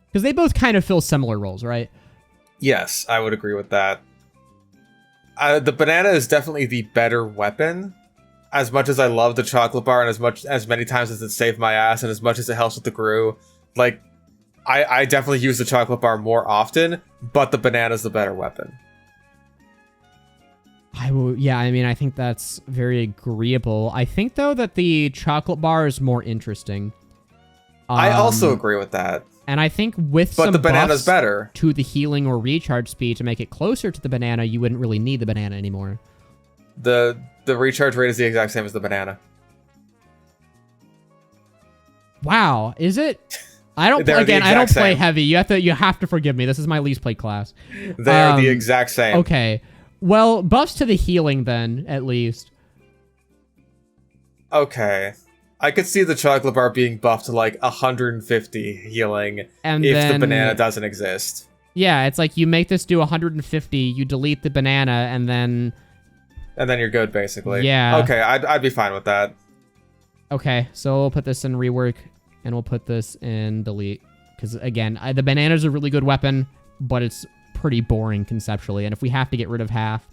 A: Because they both kind of fill similar roles, right?
B: Yes, I would agree with that. The Banana is definitely the better weapon. As much as I love the chocolate bar and as many times as it saved my ass and as much as it helps with the GRU, like, I definitely use the chocolate bar more often, but the Banana is the better weapon.
A: Yeah, I mean, I think that's very agreeable. I think, though, that the chocolate bar is more interesting.
B: I also agree with that.
A: And I think with some
B: the Banana's better
A: to the healing or recharge speed to make it closer to the Banana, you wouldn't really need the Banana anymore.
B: The recharge rate is the exact same as the Banana.
A: Wow, is it? I don't play heavy. You have to forgive me. This is my least played class.
B: They are the exact same.
A: Okay. Well, buffs to the healing then, at least.
B: Okay. I could see the chocolate bar being buffed to like 150 healing if the Banana doesn't exist.
A: Yeah, it's like you make this do 150, you delete the Banana, and then
B: and then you're good, basically.
A: Yeah.
B: Okay, I'd be fine with that.
A: Okay, so we'll put this in rework, and we'll put this in delete. Because, again, the banana's a really good weapon, but it's pretty boring conceptually. And if we have to get rid of half,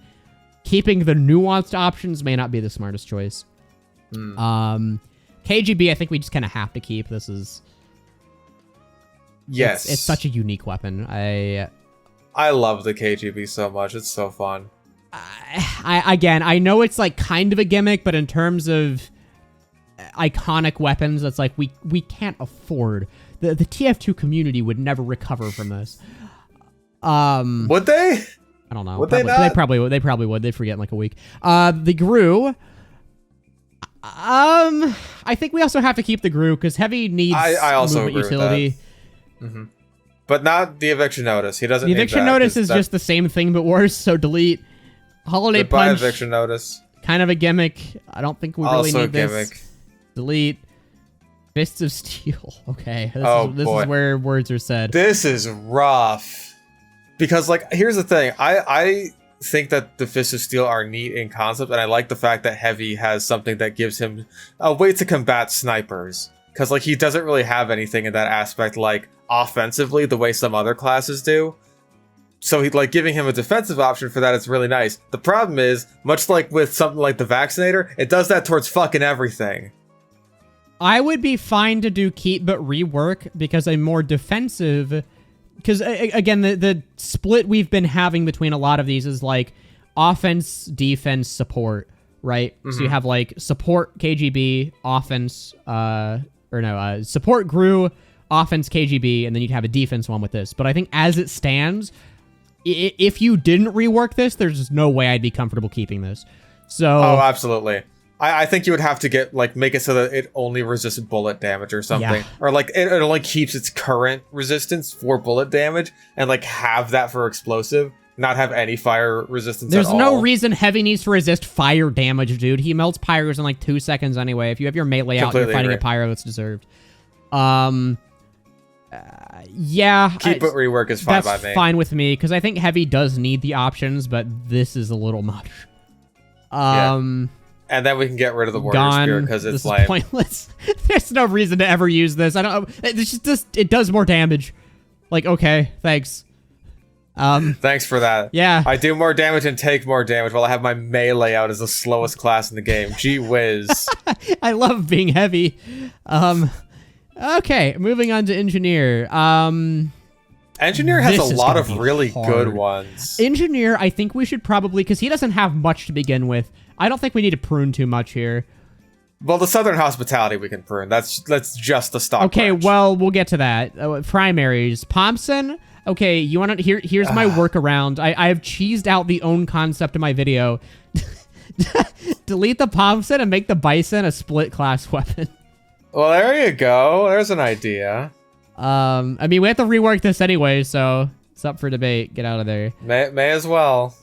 A: keeping the nuanced options may not be the smartest choice. KGB, I think we just kind of have to keep. This is...
B: Yes.
A: It's such a unique weapon.
B: I love the KGB so much. It's so fun.
A: Again, I know it's like kind of a gimmick, but in terms of iconic weapons, it's like we can't afford... The TF2 community would never recover from this.
B: Would they?
A: I don't know.
B: Would they not?
A: They probably would. They'd forget in like a week. The GRU. I think we also have to keep the GRU because Heavy needs
B: I also
A: movement
B: agree
A: utility.
B: With that. But not the eviction notice. He doesn't.
A: The eviction notice is just the same thing but worse. So delete. Holiday
B: Goodbye,
A: punch.
B: eviction notice.
A: Kind of a gimmick. I don't think we really
B: Also
A: need
B: a gimmick.
A: this. Delete. Fists of Steel. Okay. This is where words are said.
B: This is rough. Because, like, here's the thing. I think that the Fists of Steel are neat in concept, and I like the fact that Heavy has something that gives him a way to combat snipers. Because, like, he doesn't really have anything in that aspect, like, offensively, the way some other classes do. So, giving him a defensive option for that is really nice. The problem is, much like with something like the Vaccinator, it does that towards fucking everything.
A: I would be fine to do keep but rework because a more defensive... Because, again, the split we've been having between a lot of these is, like, offense, defense, support, right? So you have, like, support KGB, offense, support GRU, offense KGB, and then you'd have a defense one with this. But I think as it stands, if you didn't rework this, there's no way I'd be comfortable keeping this. So... Oh,
B: absolutely. I think you would have to make it so that it only resists bullet damage or something. Yeah. Or, like, it only keeps its current resistance for bullet damage and, like, have that for explosive, not have any fire resistance
A: There's
B: at all.
A: no reason Heavy needs to resist fire damage, dude. He melts pyros in, like, 2 seconds anyway. If you have your melee out, you're fighting a pyro, it's deserved. Yeah.
B: Keep it rework is fine by me.
A: That's fine with me, because I think Heavy does need the options, but this is a little much.
B: And then we can get rid of the Warrior Spirit because it's like
A: pointless. There's no reason to ever use this. I don't. It's just it does more damage. Like, okay, thanks.
B: Thanks for that.
A: Yeah.
B: I do more damage and take more damage while I have my melee out as the slowest class in the game. Gee whiz.
A: I love being Heavy. Okay, moving on to Engineer.
B: Engineer has a lot of really good ones.
A: Engineer, I think we should probably, because he doesn't have much to begin with. I don't think we need to prune too much here.
B: Well, the Southern Hospitality we can prune. That's just the stock.
A: Okay,
B: branch.
A: well, we'll get to that. Primaries. Pomson. Okay, you want to here's my workaround. I have cheesed out the own concept in my video. Delete the Pomson and make the Bison a split class weapon.
B: Well, there you go. There's an idea.
A: I mean, we have to rework this anyway, so it's up for debate. Get out of there.
B: May as well.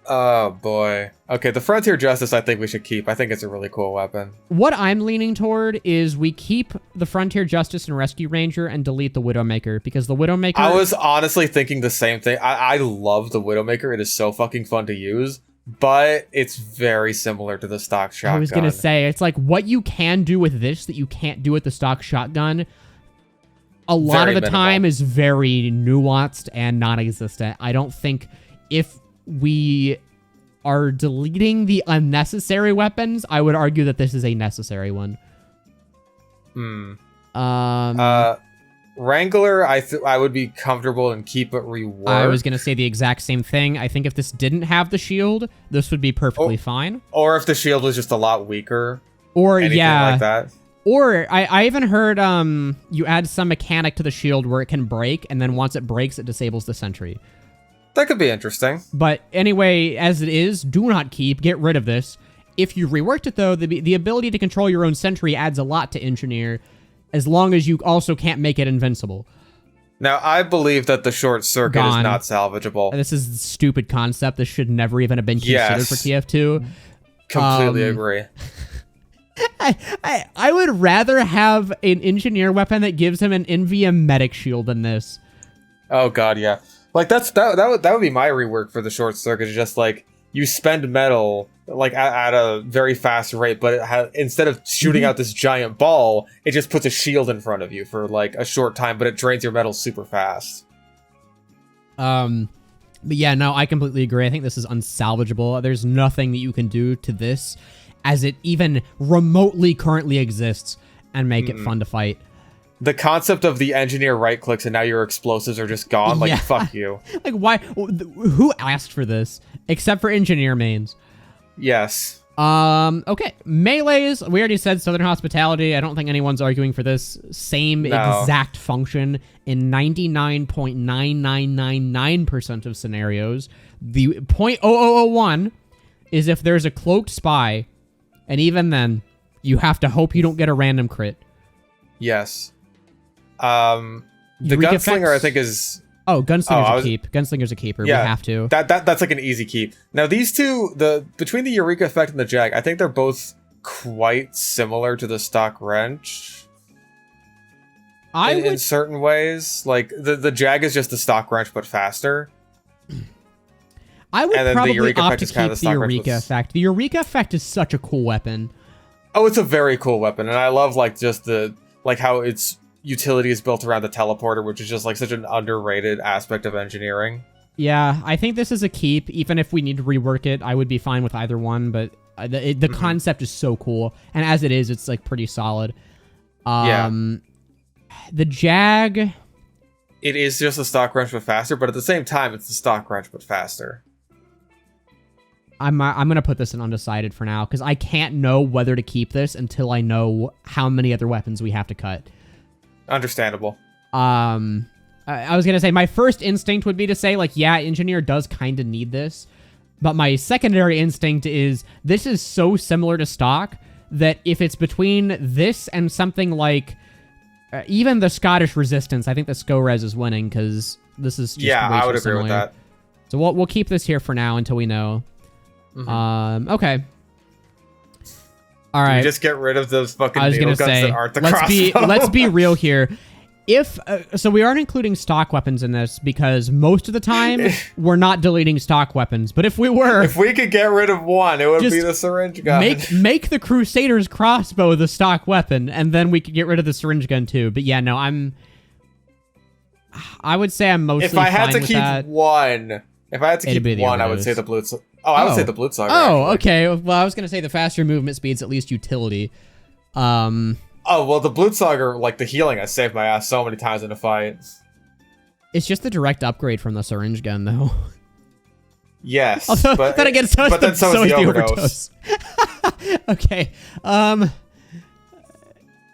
B: Oh, boy. Okay, the Frontier Justice I think we should keep. I think it's a really cool weapon.
A: What I'm leaning toward is we keep the Frontier Justice and Rescue Ranger and delete the Widowmaker, because the Widowmaker...
B: I was honestly thinking the same thing. I love the Widowmaker. It is so fucking fun to use, but it's very similar to the stock shotgun.
A: I was going to say, it's like what you can do with this that you can't do with the stock shotgun. A lot of the time is very nuanced and non-existent. I don't think if we are deleting the unnecessary weapons, I would argue that this is a necessary one.
B: Wrangler, I would be comfortable and keep it rework.
A: I was going to say the exact same thing. I think if this didn't have the shield, this would be perfectly fine.
B: Or if the shield was just a lot weaker.
A: Or,
B: anything like that.
A: Or, I even heard you add some mechanic to the shield where it can break, and then once it breaks, it disables the sentry.
B: That could be interesting.
A: But anyway, as it is, do not keep. Get rid of this. If you reworked it, though, the ability to control your own sentry adds a lot to Engineer, as long as you also can't make it invincible.
B: Now, I believe that the short circuit is not salvageable.
A: This is a stupid concept. This should never even have been considered for TF2.
B: Completely agree.
A: I would rather have an Engineer weapon that gives him an NVM medic shield than this.
B: Oh, God, yeah. Like that would be my rework for the short circuit. Is just like you spend metal like at a very fast rate, but instead of shooting out this giant ball, it just puts a shield in front of you for like a short time, but it drains your metal super fast.
A: But yeah, no, I completely agree. I think this is unsalvageable. There's nothing that you can do to this as it even remotely currently exists and make it fun to fight.
B: The concept of the engineer right-clicks and now your explosives are just gone, like, fuck you.
A: Like, why? Who asked for this? Except for engineer mains.
B: Yes.
A: Okay. Melees, we already said Southern Hospitality. I don't think anyone's arguing for this. Same exact function in 99.9999% of scenarios. The 0.0001 is if there's a cloaked spy, and even then, you have to hope you don't get a random crit.
B: Yes. The gunslinger, I think, is...
A: Oh, gunslinger's a keep. Gunslinger's a keeper.
B: Yeah,
A: we have to.
B: That's like an easy keep. Now, these two, between the Eureka effect and the Jag, I think they're both quite similar to the stock wrench. In certain ways. Like, the Jag is just the stock wrench, but faster.
A: I would probably opt to keep the Eureka effect. The Eureka effect is such a cool weapon.
B: Oh, it's a very cool weapon, and I love, like, just how its utility is built around the teleporter, which is just like such an underrated aspect of engineering.
A: Yeah, I think this is a keep. Even if we need to rework it, I would be fine with either one, but the concept is so cool, and as it is, it's like pretty solid. The Jag,
B: it is just a stock wrench but faster, but at the same time it's the stock wrench but faster.
A: I'm gonna put this in undecided for now because I can't know whether to keep this until I know how many other weapons we have to cut.
B: Understandable.
A: I was gonna say my first instinct would be to say like, yeah, engineer does kind of need this, but my secondary instinct is this is so similar to stock that if it's between this and something like even the Scottish resistance, I think the ScoRes is winning because this is just
B: I would agree
A: similar.
B: with that.
A: So we'll keep this here for now until we know. Okay. All right.
B: You just get rid of those fucking needle guns that aren't the crossbow.
A: Let's be real here. If so, we aren't including stock weapons in this because most of the time we're not deleting stock weapons. But if we were,
B: if we could get rid of one, it would be the syringe gun.
A: Make the Crusader's crossbow the stock weapon, and then we could get rid of the syringe gun too. But yeah, no, I would say I'm mostly.
B: If I had
A: fine
B: to
A: with
B: keep
A: that.
B: one, I would say the Blutz. I would say the Blutsauger.
A: Oh, okay. Well, I was gonna say the faster movement speed's at least utility.
B: Oh, well, the Blutsauger, like, the healing has saved my ass so many times in a fight.
A: It's just the direct upgrade from the syringe gun, though.
B: Yes.
A: Although,
B: but
A: then again, so is the overdose. Okay.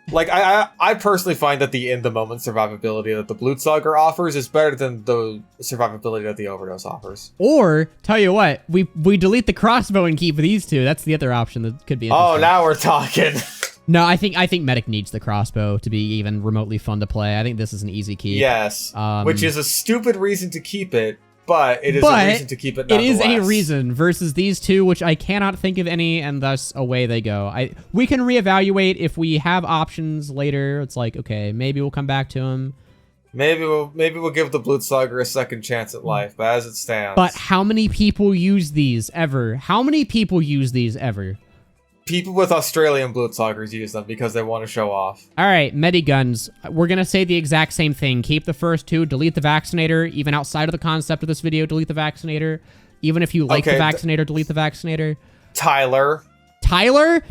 B: Like, I personally find that the in-the-moment survivability that the Blutsauger offers is better than the survivability that the overdose offers.
A: Or, tell you what, we delete the crossbow and keep these two. That's the other option that could be interesting.
B: Oh, now we're talking.
A: No, I think Medic needs the crossbow to be even remotely fun to play. I think this is an easy keep.
B: Yes, which is a stupid reason to keep it, but it is a reason to keep it nonetheless.
A: It is a reason versus these two, which I cannot think of any, and thus away they go. We can reevaluate if we have options later. It's like, okay, maybe we'll come back to them.
B: Maybe we'll give the Blutsauger a second chance at life, but as it stands.
A: But how many people use these ever? How many people use these ever?
B: People with Australian Blutsaugers use them because they want to show off.
A: All right, Mediguns. We're going to say the exact same thing. Keep the first two, delete the Vaccinator. Even outside of the concept of this video, delete the Vaccinator. Even if you like the Vaccinator, delete the Vaccinator.
B: Tyler?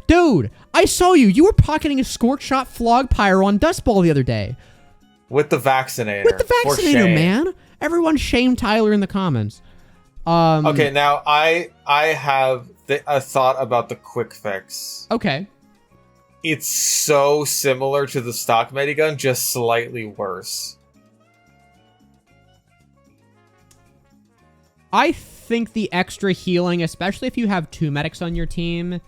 A: Dude, I saw you. You were pocketing a Scorch Shot Flog Pyro on Dustball the other day.
B: With the Vaccinator.
A: Man. Everyone shame Tyler in the comments.
B: Okay, now I have a thought about the quick fix.
A: Okay.
B: It's so similar to the stock Medigun, just slightly worse.
A: I think the extra healing, especially if you have two medics on your team,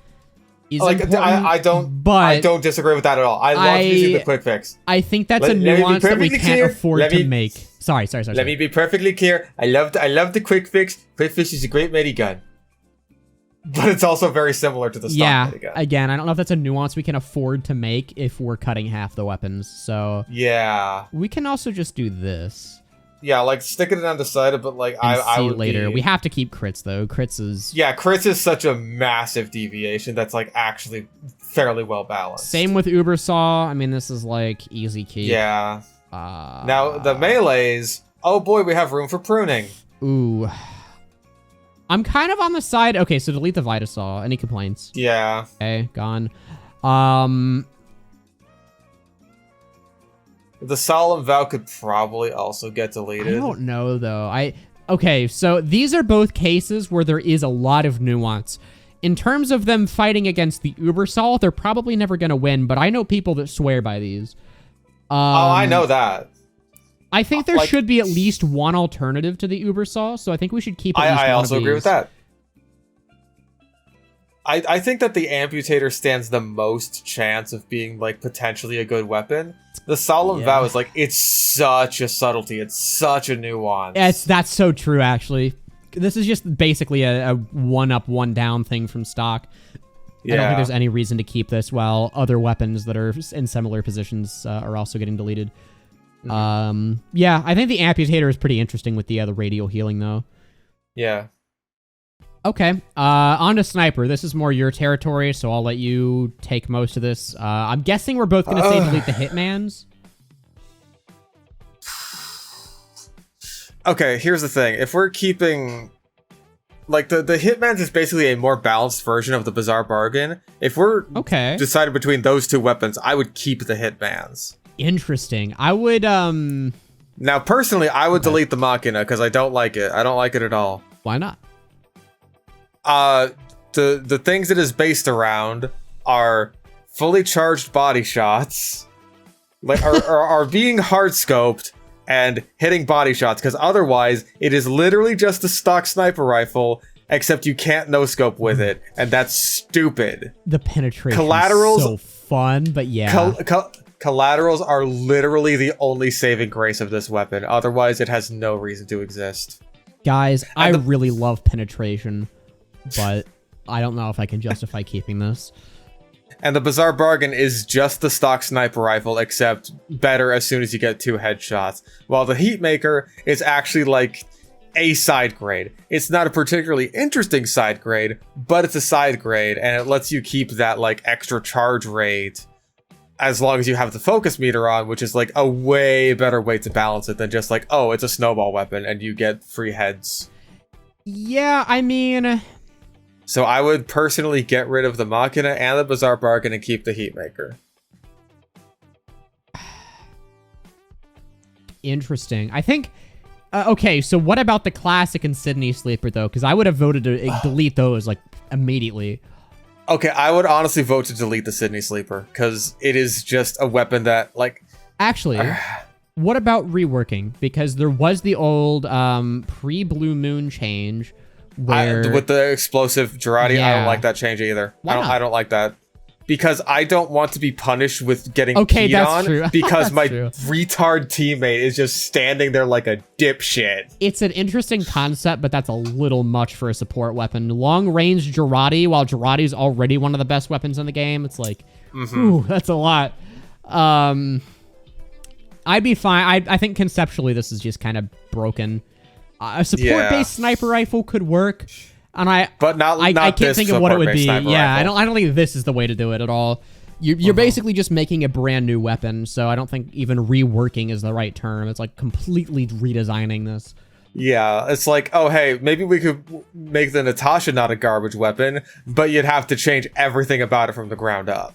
A: is important.
B: I don't disagree with that at all. I love using the quick fix.
A: I think that's a nuance that we can't afford to make. Sorry.
B: Let me be perfectly clear. I love the quick fix. Quick fix is a great Medigun. But it's also very similar to the stock Medigun.
A: Again, I don't know if that's a nuance we can afford to make if we're cutting half the weapons. So
B: yeah,
A: we can also just do this.
B: Yeah, like sticking it undecided, but like
A: And
B: I
A: see
B: would
A: later.
B: be...
A: We have to keep crits though. Crits is
B: Yeah, crits is such a massive deviation that's like actually fairly well balanced.
A: same with Ubersaw. I mean, this is like easy keep.
B: Yeah. Now the melees. Oh boy, we have room for pruning.
A: Ooh. I'm kind of on the side. Okay, so delete the Vitasaw. Any complaints?
B: Yeah.
A: Okay, gone.
B: The Solemn Vow could probably also get deleted.
A: I don't know, though. Okay, so these are both cases where there is a lot of nuance. In terms of them fighting against the Ubersaw, they're probably never going to win, but I know people that swear by these.
B: Oh, I know that.
A: I think there should be at least one alternative to the Ubersaw, so I think we should keep at least
B: I
A: one
B: also
A: of
B: agree
A: these.
B: with that. I think that the Amputator stands the most chance of being, like, potentially a good weapon. The Solemn Vow is, like, it's such a subtlety. It's such a nuance.
A: That's so true, actually. This is just basically a one-up, one-down thing from stock.
B: Yeah.
A: I don't think there's any reason to keep this while other weapons that are in similar positions are also getting deleted. Yeah, I think the Amputator is pretty interesting with the radial healing, though.
B: Yeah.
A: Okay, on to Sniper. This is more your territory, so I'll let you take most of this. I'm guessing we're both going to say delete the Hitmans.
B: Okay, here's the thing. If we're keeping... Like, the Hitmans is basically a more balanced version of the Bizarre Bargain. If we're deciding between those two weapons, I would keep the Hitmans. Interesting.
A: I would,
B: Now, personally, I would delete the Machina, because I don't like it. I don't like it at all.
A: Why not?
B: The things it is based around are fully charged body shots, like are being hard scoped and hitting body shots, because otherwise it is literally just a stock sniper rifle, except you can't no scope with it, and that's stupid.
A: The penetration is so fun, but yeah.
B: Collaterals are literally the only saving grace of this weapon. Otherwise, it has no reason to exist.
A: Guys, I really love penetration, but I don't know if I can justify keeping this.
B: And the Bizarre Bargain is just the stock sniper rifle, except better as soon as you get 2 headshots. While the Heatmaker is actually like a side grade. It's not a particularly interesting side grade, but it's a side grade, and it lets you keep that like extra charge rate as long as you have the focus meter on, which is like a way better way to balance it than just like, oh, it's a snowball weapon and you get free heads.
A: Yeah, I mean...
B: So I would personally get rid of the Machina and the Bizarre Bargain and keep the Heatmaker.
A: Interesting. I think... okay, so what about the Classic and Sydney Sleeper, though? Because I would have voted to delete those, like, immediately.
B: Okay, I would honestly vote to delete the Sydney Sleeper, because it is just a weapon that, like...
A: Actually, what about reworking? Because there was the old pre-Blue Moon change, where...
B: with the explosive Girardi, I don't like that change either. I don't like that. Because I don't want to be punished with getting peed on
A: true.
B: because my retard teammate is just standing there like a dipshit.
A: It's an interesting concept, but that's a little much for a support weapon. Long-range Girardi, while Girardi's already one of the best weapons in the game, it's like, ooh, that's a lot. I'd be fine. I think conceptually this is just kind of broken. A support-based sniper rifle could work. And I can't think of what it would be. Yeah, I don't think this is the way to do it at all. You're basically just making a brand new weapon, so I don't think even reworking is the right term. It's like completely redesigning this.
B: Yeah, it's like, oh hey, maybe we could make the Natasha not a garbage weapon, but you'd have to change everything about it from the ground up.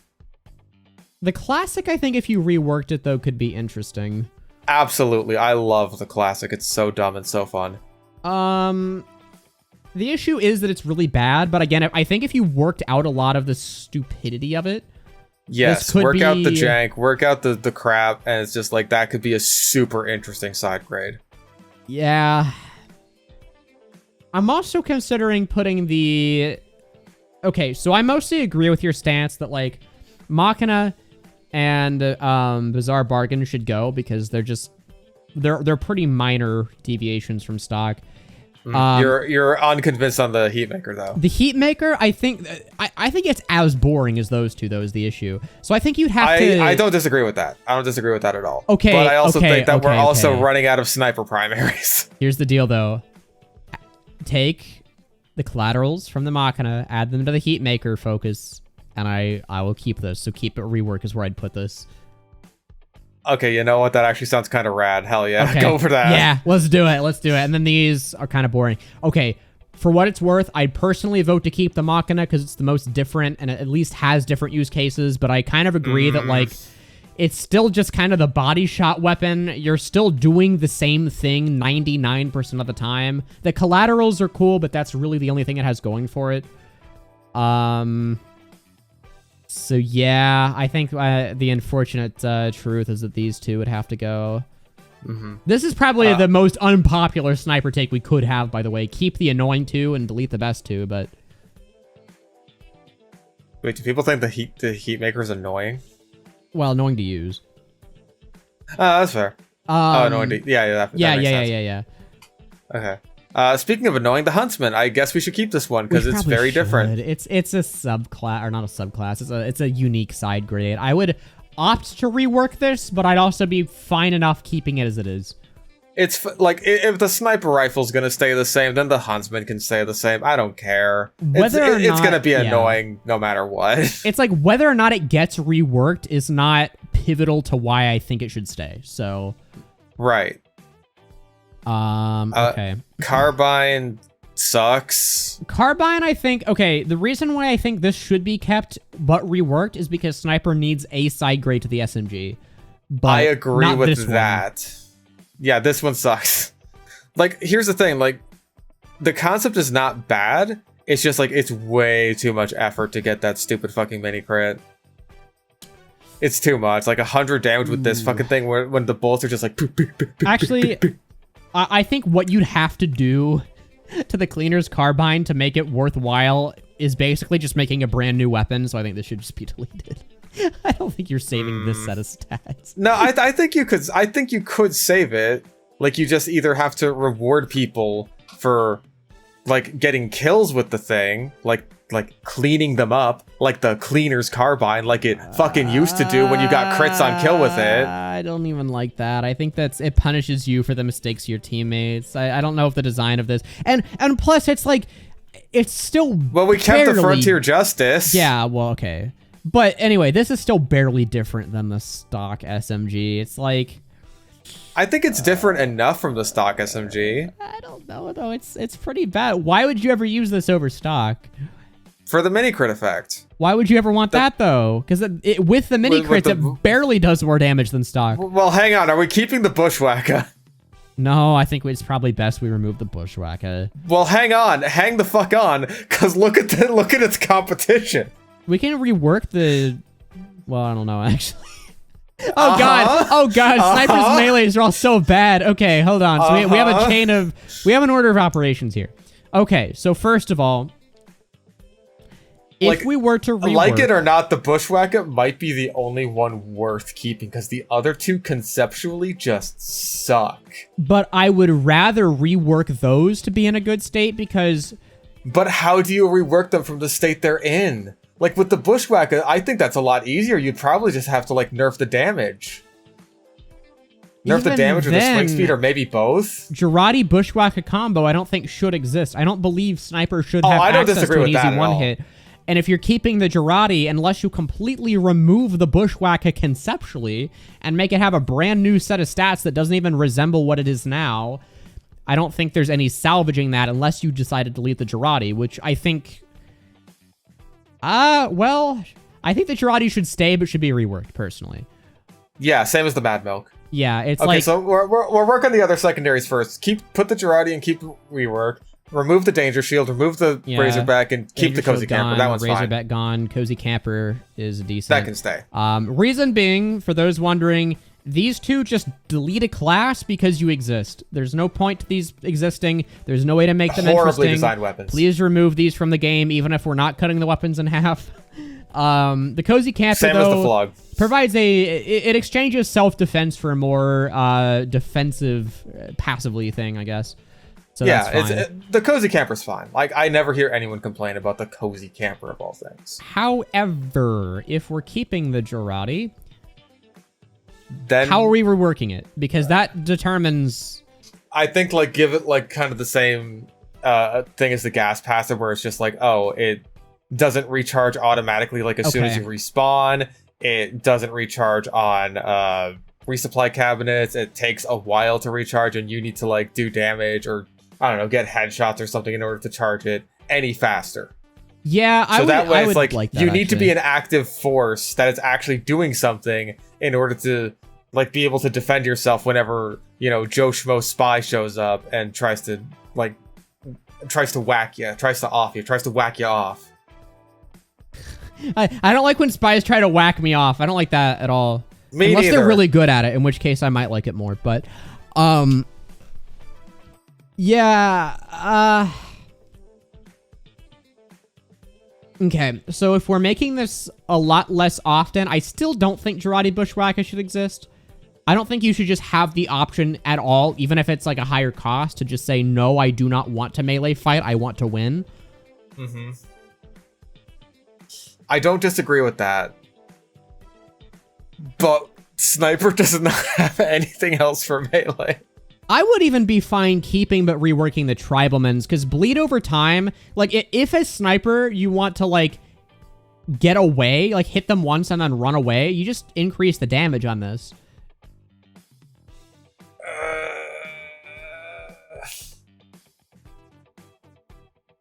A: The Classic, I think if you reworked it though, could be interesting.
B: Absolutely, I love the Classic. It's so dumb and so fun.
A: The issue is that it's really bad, but again, I think if you worked out a lot of the stupidity of it...
B: Yes, work out the jank, work out the crap, and it's just like, that could be a super interesting side grade.
A: Yeah. I'm also considering putting the... Okay, so I mostly agree with your stance that, like, Machina and Bizarre Bargain should go, because they're just... They're pretty minor deviations from stock.
B: You're unconvinced on the heat maker though.
A: The heat maker, I think it's as boring as those two, though, is the issue. So I think you'd have to.
B: I don't disagree with that. I don't disagree with that at all.
A: Okay,
B: but I also think that we're also
A: okay.
B: running out of sniper primaries.
A: Here's the deal, though. Take the collaterals from the Machina, add them to the heat maker focus, and I will keep this. So keep it rework is where I'd put this.
B: Okay, you know what? That actually sounds kind of rad. Hell yeah,
A: okay.
B: Go for that.
A: Yeah, let's do it. Let's do it. And then these are kind of boring. Okay, for what it's worth, I'd personally vote to keep the Machina because it's the most different and it at least has different use cases. But I kind of agree that, like, it's still just kind of the body shot weapon. You're still doing the same thing 99% of the time. The collaterals are cool, but that's really the only thing it has going for it. So yeah, I think the unfortunate truth is that these two would have to go. This is probably the most unpopular sniper take we could have, by the way. Keep the annoying two and delete the best two, but...
B: Wait, do people think the heat maker is annoying?
A: Well, annoying to use.
B: That's fair. Annoying to... Yeah, that makes sense.
A: Yeah.
B: Okay. Speaking of annoying, the Huntsman. I guess we should keep this one because it's very different.
A: It's a subclass, or not a subclass. It's a unique side grade. I would opt to rework this, but I'd also be fine enough keeping it as it is.
B: It's like if the sniper rifle's gonna stay the same, then the Huntsman can stay the same. I don't care. It's gonna be annoying no matter what.
A: It's like whether or not it gets reworked is not pivotal to why I think it should stay. So,
B: right.
A: Okay.
B: Carbine sucks.
A: Carbine, I think, okay, the reason why I think this should be kept but reworked is because Sniper needs a side grade to the SMG. But
B: I agree with that.
A: One.
B: Yeah, this one sucks. Like, here's the thing, like, the concept is not bad. It's just, like, it's way too much effort to get that stupid fucking mini crit. It's too much. Like, 100 damage with this fucking thing when the bullets are just like...
A: Actually... I think what you'd have to do to the Cleaner's Carbine to make it worthwhile is basically just making a brand new weapon, so I think this should just be deleted. I don't think you're saving this set of stats.
B: No, I think you could. I think you could save it. Like, you just either have to reward people for, like, getting kills with the thing, like cleaning them up, like the Cleaner's Carbine, like it fucking used to do when you got crits on kill with it.
A: I don't even like that. I think it punishes you for the mistakes of your teammates. I don't know if the design of this, and plus it's like, it's still
B: well, we kept the Frontier Justice.
A: Yeah, well, okay. But anyway, this is still barely different than the stock SMG. It's like...
B: I think it's different enough from the stock SMG.
A: I don't know, though. It's pretty bad. Why would you ever use this over stock?
B: For the mini crit effect.
A: Why would you ever want that, though? Because with the mini crits, it barely does more damage than stock.
B: Well, hang on. Are we keeping the Bushwhacker?
A: No, I think it's probably best we remove the Bushwhacker.
B: Well, hang on. Hang the fuck on, because look at its competition.
A: We can rework the... Well, I don't know, actually. Oh, God. Oh, God. Sniper's melees are all so bad. Okay, hold on. So we have a chain of... We have an order of operations here. Okay, so first of all... If we were to rework...
B: Like it or not, the Bushwhacker might be the only one worth keeping, because the other two conceptually just suck.
A: But I would rather rework those to be in a good state, because...
B: But how do you rework them from the state they're in? Like, with the Bushwhacker, I think that's a lot easier. You'd probably just have to, like, nerf the damage. Nerf the damage or the swing speed, or maybe both?
A: Girardi Bushwhacker combo I don't think should exist. I don't believe Sniper should have access to an easy one-hit. And if you're keeping the Girardi, unless you completely remove the Bushwhacker conceptually and make it have a brand new set of stats that doesn't even resemble what it is now, I don't think there's any salvaging that unless you decide to delete the Girardi, which I think... well, I think the Girardi should stay, but should be reworked, personally.
B: Yeah, same as the Mad Milk.
A: Yeah, it's
B: okay,
A: like...
B: Okay, so we're working the other secondaries first. Put the Girardi and keep rework. Remove the Danger Shield, remove the Razorback, and keep the Cozy Camper. That one's fine.
A: Razorback gone. Cozy Camper is decent.
B: That can stay.
A: Reason being, for those wondering, these two just delete a class because you exist. There's no point to these existing. There's no way to make them interesting.
B: Horribly designed weapons.
A: Please remove these from the game, even if we're not cutting the weapons in half. The Cozy Camper,
B: same as the Flog,
A: provides it exchanges self-defense for a more defensive, passively thing, I guess. So
B: yeah,
A: that's fine.
B: the cozy camper's fine. Like, I never hear anyone complain about the cozy camper of all things.
A: However, if we're keeping the Girardi,
B: Then
A: how are we reworking it? Because that determines...
B: I think, like, give it, like, kind of the same thing as the gas passive, where it's just like, oh, it doesn't recharge automatically, like, as soon as you respawn. It doesn't recharge on resupply cabinets. It takes a while to recharge, and you need to, like, do damage or, I don't know, get headshots or something in order to charge it any faster.
A: Yeah,
B: so that way it's like
A: that,
B: you need to be an active force that is actually doing something in order to, like, be able to defend yourself whenever, you know, Joe Schmo spy shows up and tries to whack you, tries to whack you off.
A: I don't like when spies try to whack me off. I don't like that at all.
B: Unless
A: they're really good at it, in which case I might like it more. But, yeah, okay, so if we're making this a lot less often, I still don't think Girardi Bushwhacker should exist. I don't think you should just have the option at all, even if it's like a higher cost, to just say, no, I do not want to melee fight, I want to win.
B: Mm-hmm. I don't disagree with that. But Sniper does not have anything else for melee.
A: I would even be fine keeping but reworking the Tribalmans, because bleed over time, like, if as Sniper you want to, like, get away, like, hit them once and then run away, you just increase the damage on this.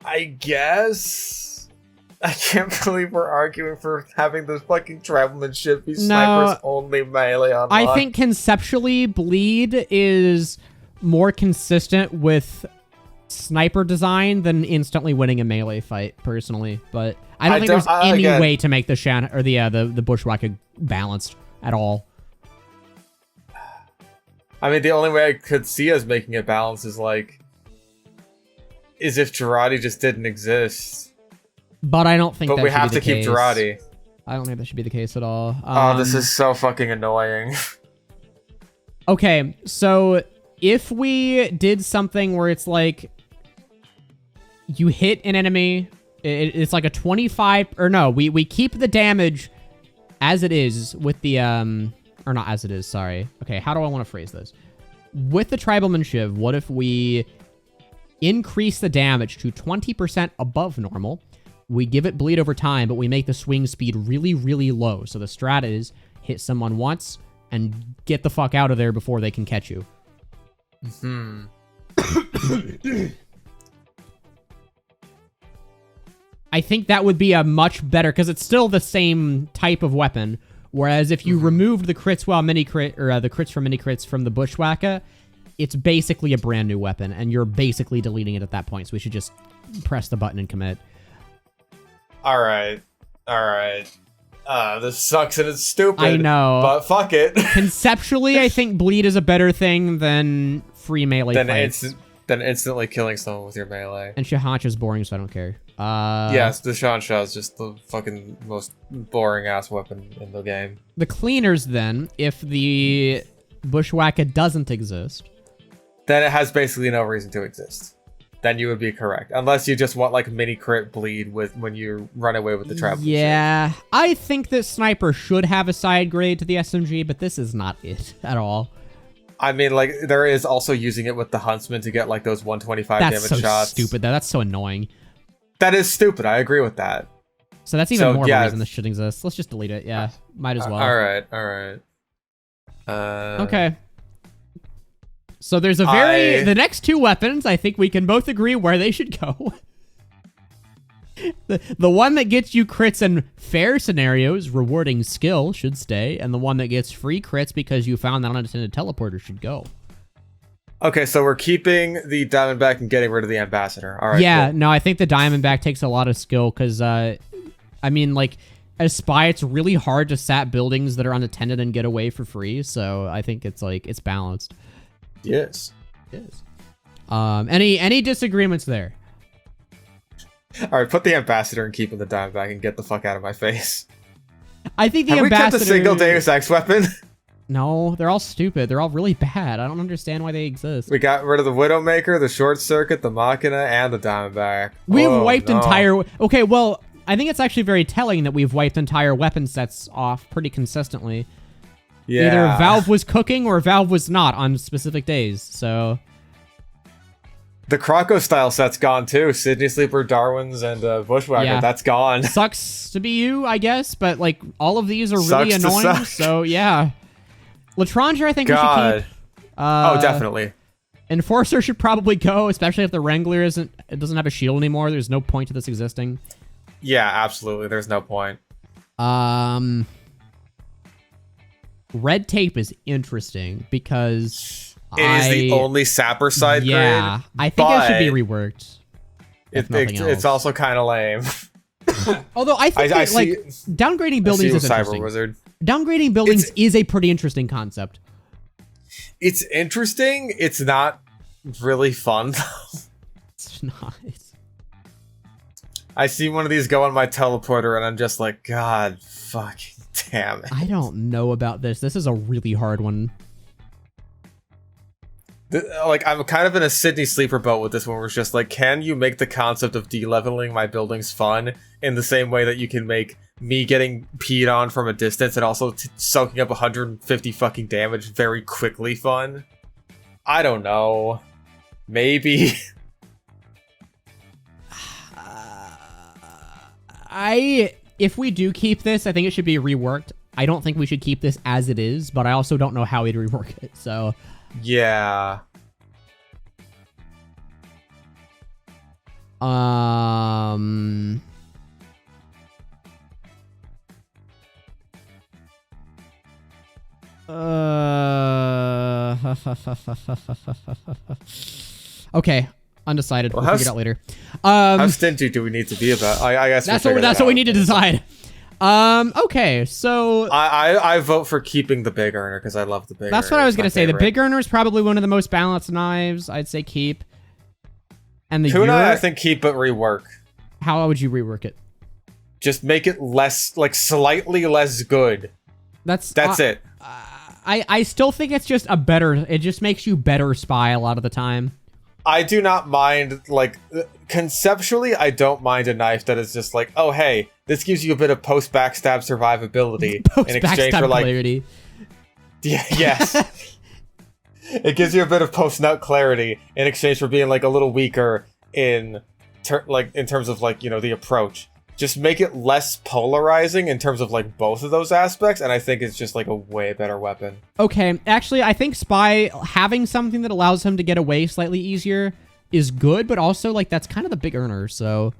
B: I guess. I can't believe we're arguing for having this fucking Travelman ship be Sniper's only melee unlock.
A: I think conceptually, bleed is more consistent with Sniper design than instantly winning a melee fight, personally. But I don't think there's any way to make the Shan or the Bushwhacker balanced at all.
B: I mean, the only way I could see us making it balanced is if Girardi just didn't exist.
A: But I don't think that should be the case.
B: But we have to keep Girardi.
A: I don't think that should be the case at all.
B: Oh, this is so fucking annoying.
A: Okay, so if we did something where it's like you hit an enemy, it's like a 25, or no, we keep the damage as it is with the, or not as it is, sorry. Okay, how do I want to phrase this? With the Tribalman Shiv, what if we increase the damage to 20% above normal? We give it bleed over time, but we make the swing speed really, really low. So the strat is hit someone once and get the fuck out of there before they can catch you. I think that would be a much better, because it's still the same type of weapon. Whereas if you removed the crits while mini crit, or the crits from mini crits from the Bushwhacker, it's basically a brand new weapon, and you're basically deleting it at that point. So we should just press the button and commit.
B: All right. This sucks and it's stupid.
A: I know,
B: but fuck it.
A: Conceptually, I think bleed is a better thing than free melee fights.
B: Than instantly killing someone with your melee.
A: And Shahanch is boring, so I don't care.
B: Yes, the Shahanch is just the fucking most boring ass weapon in the game.
A: The cleaners, then, if the Bushwhacker doesn't exist,
B: then it has basically no reason to exist. Then you would be correct. Unless you just want, like, mini crit bleed with when you run away with the Travelman.
A: Yeah, ship. I think that Sniper should have a side grade to the SMG, but this is not it at all.
B: I mean, like, there is also using it with the Huntsman to get, like, those 125 damage shots.
A: That's so stupid, though. That's so annoying.
B: That is stupid. I agree with that.
A: So that's even more of a reason this should exist. Let's just delete it. Yeah, might as well.
B: All right.
A: Okay. So there's a the next two weapons, I think we can both agree where they should go. The one that gets you crits in fair scenarios, rewarding skill, should stay, and the one that gets free crits because you found that unattended teleporter should go.
B: Okay, so we're keeping the Diamondback and getting rid of the Ambassador. All right.
A: Yeah,
B: cool.
A: No, I think the Diamondback takes a lot of skill because, I mean, like, as Spy, it's really hard to sap buildings that are unattended and get away for free, so I think it's, like, it's balanced.
B: Yes.
A: Any disagreements there?
B: All right, put the Ambassador and keep the Diamondback and get the fuck out of my face.
A: I think the
B: Have
A: Ambassador...
B: we kept a single Deus Ex weapon?
A: No, they're all stupid. They're all really bad. I don't understand why they exist.
B: We got rid of the Widowmaker, the Short Circuit, the Machina, and the Diamondback.
A: We've wiped entire... Okay, well, I think it's actually very telling that we've wiped entire weapon sets off pretty consistently.
B: Yeah.
A: Either Valve was cooking or Valve was not on specific days, so...
B: The Croco style set's gone too. Sydney Sleeper, Darwin's, and Bushwhacker.
A: Yeah.
B: That's gone.
A: Sucks to be you, I guess, but like all of these are really annoying. So yeah, Latranger, I think we should keep.
B: Oh, definitely.
A: Enforcer should probably go, especially if the Wrangler doesn't have a shield anymore. There's no point to this existing.
B: Yeah, absolutely. There's no point.
A: Red Tape is interesting because.
B: It is the only sapper side grade.
A: Yeah, I think it should be reworked.
B: It's also kind of lame.
A: Although I think downgrading buildings is interesting.
B: Cyber Wizard.
A: Downgrading buildings is a pretty interesting concept.
B: It's interesting. It's not really fun, though.
A: It's not.
B: I see one of these go on my teleporter, and I'm just like, God fucking damn it.
A: I don't know about this. This is a really hard one.
B: Like, I'm kind of in a Sydney Sleeper boat with this one, where it's just like, can you make the concept of de-leveling my buildings fun in the same way that you can make me getting peed on from a distance and also soaking up 150 fucking damage very quickly fun? I don't know. Maybe.
A: If we do keep this, I think it should be reworked. I don't think we should keep this as it is, but I also don't know how we'd rework it, so...
B: Yeah.
A: Okay, undecided.
B: Well,
A: we'll figure it out later.
B: How stingy do we need to be about? I guess
A: that's what we need to decide. Okay, so
B: I vote for keeping the big earner because I love the big.
A: That's what I was gonna say. The big earner is probably one of the most balanced knives. I'd say keep. And the
B: kunai, I think keep but rework.
A: How would you rework it?
B: Just make it less, like slightly less good. That's it.
A: I still think it's just a better. It just makes you better spy a lot of the time.
B: I do not mind, like, conceptually, I don't mind a knife that is just like, oh, hey, this gives you a bit of post-backstab survivability in exchange for, like...
A: clarity.
B: Yeah, yes. It gives you a bit of post-nut clarity in exchange for being, like, a little weaker in terms of, like, you know, the approach. Just make it less polarizing in terms of, like, both of those aspects, and I think it's just, like, a way better weapon.
A: Okay, actually, I think Spy, having something that allows him to get away slightly easier is good, but also, like, that's kind of the big earner, so...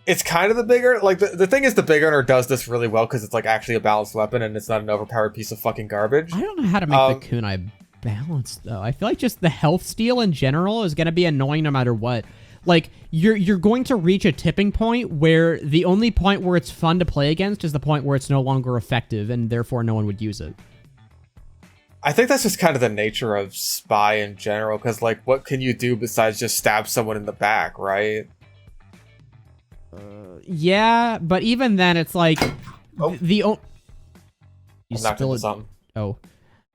B: It's kind of the bigger... Like, the thing is, the big earner does this really well, because it's, like, actually a balanced weapon, and it's not an overpowered piece of fucking garbage.
A: I don't know how to make the kunai balanced, though. I feel like just the health steal in general is going to be annoying no matter what. Like, you're going to reach a tipping point where the only point where it's fun to play against is the point where it's no longer effective, and therefore no one would use it.
B: I think that's just kind of the nature of Spy in general, because, like, what can you do besides just stab someone in the back, right?
A: Yeah, but even then, it's like...
B: Oh.
A: You
B: still something.
A: Oh.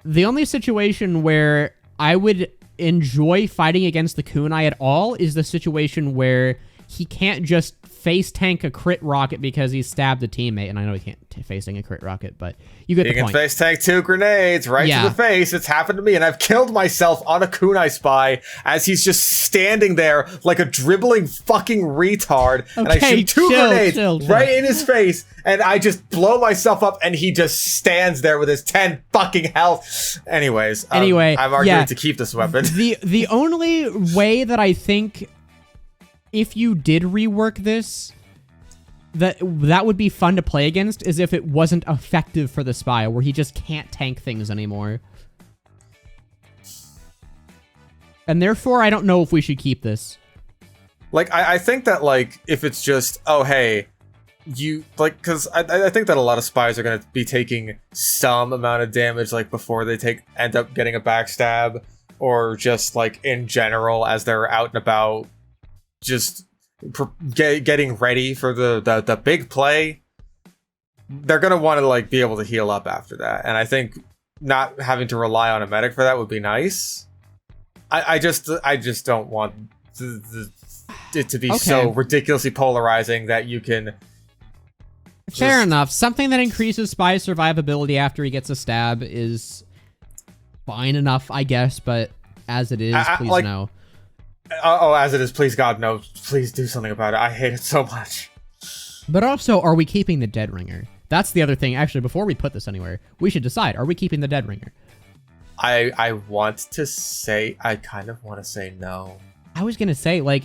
A: The only situation where I would enjoy fighting against the kunai at all is the situation where he can't just face tank a crit rocket because he stabbed a teammate. And I know he can't face tank a crit rocket, but you get the point.
B: You can face tank 2 grenades right to the face. It's happened to me, and I've killed myself on a kunai Spy as he's just standing there like a dribbling fucking retard. Okay, and I shoot 2 grenades right in his face, and I just blow myself up, and he just stands there with his 10 fucking health. Anyways, I'm arguing to keep this weapon.
A: The only way that I think, if you did rework this, that would be fun to play against is if it wasn't effective for the Spy, where he just can't tank things anymore. And therefore, I don't know if we should keep this.
B: Like, I think that, like, if it's just, oh, hey, you, like, because I think that a lot of Spies are going to be taking some amount of damage, like, before they end up getting a backstab, or just, like, in general, as they're out and about, just getting ready for the big play. They're gonna want to, like, be able to heal up after that, and I think not having to rely on a medic for that would be nice. I just don't want it to be so ridiculously polarizing that you can.
A: Fair enough. Something that increases Spy's survivability after he gets a stab is fine enough, I guess. But as it is, please no.
B: Oh, as it is, please God, no. Please do something about it. I hate it so much.
A: But also, are we keeping the Dead Ringer? That's the other thing. Actually, before we put this anywhere, we should decide, are we keeping the Dead Ringer?
B: I want to say, I kind of want to say no.
A: I was going to say, like,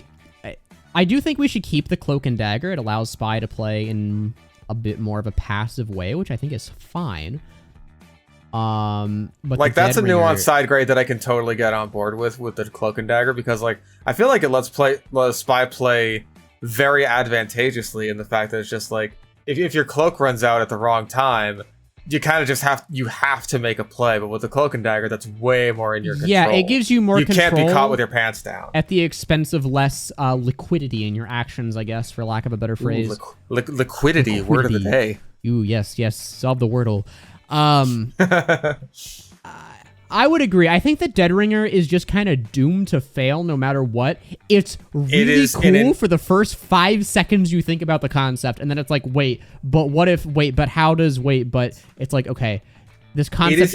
A: I do think we should keep the Cloak and Dagger. It allows Spy to play in a bit more of a passive way, which I think is fine. But
B: like, that's a nuanced side grade that I can totally get on board with the Cloak and Dagger, because, like, I feel like it lets Spy play very advantageously in the fact that it's just like, if your Cloak runs out at the wrong time, you kind of just have to make a play. But with the Cloak and Dagger, that's way more in your control.
A: Yeah, it gives you more control.
B: You can't be caught with your pants down.
A: At the expense of less liquidity in your actions, I guess, for lack of a better phrase.
B: Liquidity, word of the day.
A: Ooh, yes, solve the Wordle. I would agree. I think the Dead Ringer is just kind of doomed to fail no matter what. It's really cool for the first 5 seconds you think about the concept, and then it's like, wait, but what if, wait, but how does, wait, but it's like, okay, this concept
B: is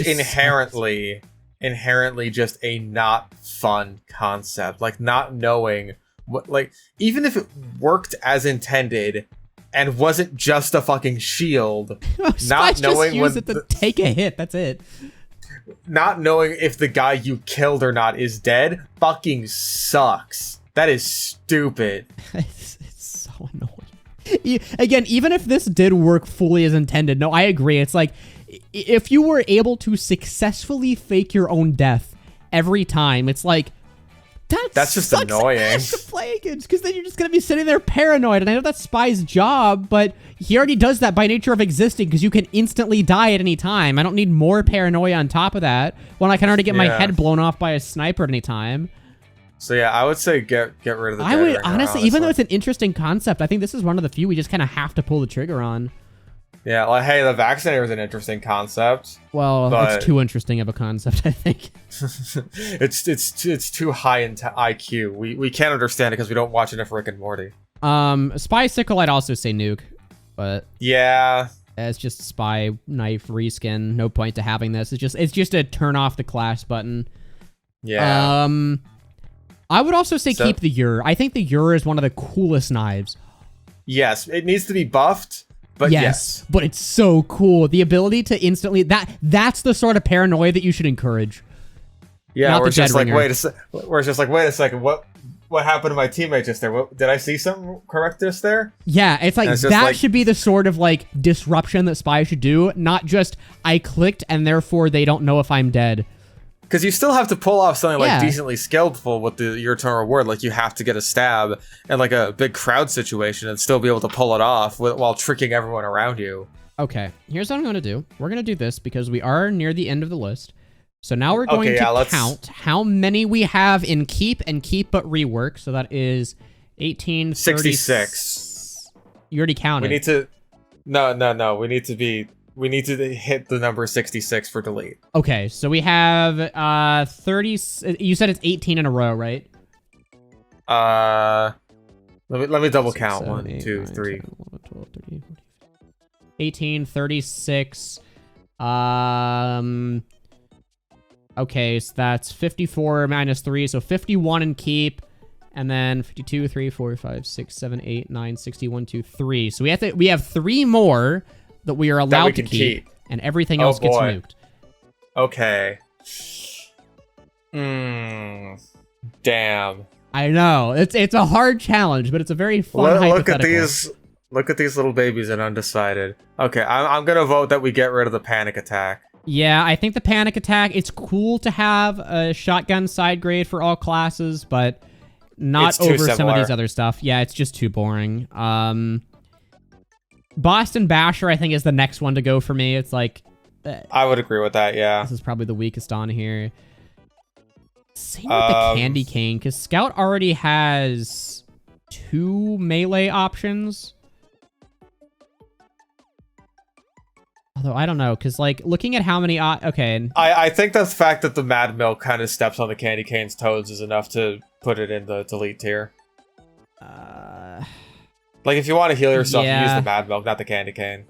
B: inherently just a not fun concept. Like, not knowing what, like, even if it worked as intended and wasn't just a fucking shield, not knowing
A: just use it to take a hit, that's it.
B: Not knowing if the guy you killed or not is dead fucking sucks. That is stupid.
A: It's so annoying. Again, even if this did work fully as intended, no, I agree. It's like, if you were able to successfully fake your own death every time, it's like, that's just annoying to play against, because then you're just going to be sitting there paranoid. And I know that's Spy's job, but he already does that by nature of existing, because you can instantly die at any time. I don't need more paranoia on top of that when I can already get my head blown off by a sniper at any time.
B: So yeah, I would say get rid of the
A: Dead Ringer, honestly, even though it's an interesting concept, I think this is one of the few we just kind of have to pull the trigger on.
B: Yeah, like, hey, the vaccinator is an interesting concept.
A: Well, it's too interesting of a concept, I think.
B: it's too high in IQ. We can't understand it because we don't watch enough Rick and Morty.
A: Spy Sickle, I'd also say nuke, but
B: yeah,
A: it's just Spy Knife reskin. No point to having this. It's just a turn off the class button.
B: Yeah.
A: I would also say keep the Ur. I think the Ur is one of the coolest knives.
B: Yes, it needs to be buffed. But yes,
A: but it's so cool. The ability to instantly that's the sort of paranoia that you should encourage.
B: Yeah, we're just like, wait a second, what happened to my teammate just there? Did I see something correct just there?
A: Yeah, it's like that should be the sort of like disruption that Spy should do, not just I clicked and therefore they don't know if I'm dead.
B: Because you still have to pull off something like decently skillful with your turn reward. Like, you have to get a stab in like a big crowd situation and still be able to pull it off while tricking everyone around you.
A: Okay, here's what I'm going to do. We're going to do this because we are near the end of the list. So now we're going to count how many we have in keep and keep but rework. So that is 18,
B: 66.
A: You already counted.
B: We need to... No. We need to hit the number 66 for delete.
A: Okay, so we have 30. You said it's 18 in a row, right?
B: Let me double
A: 6,
B: count.
A: 7,
B: 1,
A: 8,
B: 2,
A: 9,
B: 3.
A: 10, 11, 12, 13, 14, 18, 36. Okay, so that's 54 minus 3, so 51 in keep. And then 52, 3, 4, 5, 6, 7, 8, 9, 61, 2, 3. So we have 3 more that we are allowed to keep, and everything else gets nuked.
B: Okay. Damn.
A: I know. It's a hard challenge, but it's a very fun hypothetical.
B: Look at these little babies and undecided. Okay, I'm gonna vote that we get rid of the panic attack.
A: Yeah, I think the panic attack, it's cool to have a shotgun side grade for all classes, but not over some of these other stuff. Yeah, it's just too boring. Boston Basher, I think, is the next one to go for me. It's like...
B: I would agree with that, yeah.
A: This is probably the weakest on here. Same with the Candy Cane, because Scout already has 2 melee options. Although I don't know, because like looking at how many, okay,
B: I think the fact that the Mad Milk kind of steps on the Candy Cane's toes is enough to put it in the delete tier. Like if you want to heal yourself, you use the Mad Milk, not the Candy Cane.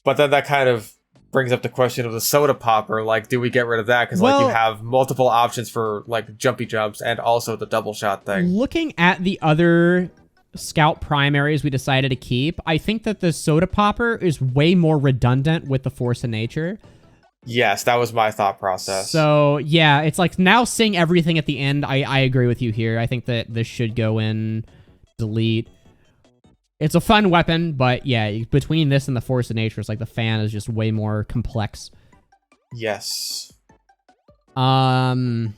B: But then that kind of brings up the question of the soda popper. Like, do we get rid of that? Because like you have multiple options for like jumpy jumps and also the double shot thing.
A: Looking at the other scout primaries we decided to keep, I think that the soda popper is way more redundant with the force of nature.
B: Yes, that was my thought process.
A: So yeah, it's like now seeing everything at the end. I agree with you here. I think that this should go in delete. It's a fun weapon, but yeah, between this and the force of nature, it's like the fan is just way more complex.
B: Yes.
A: Red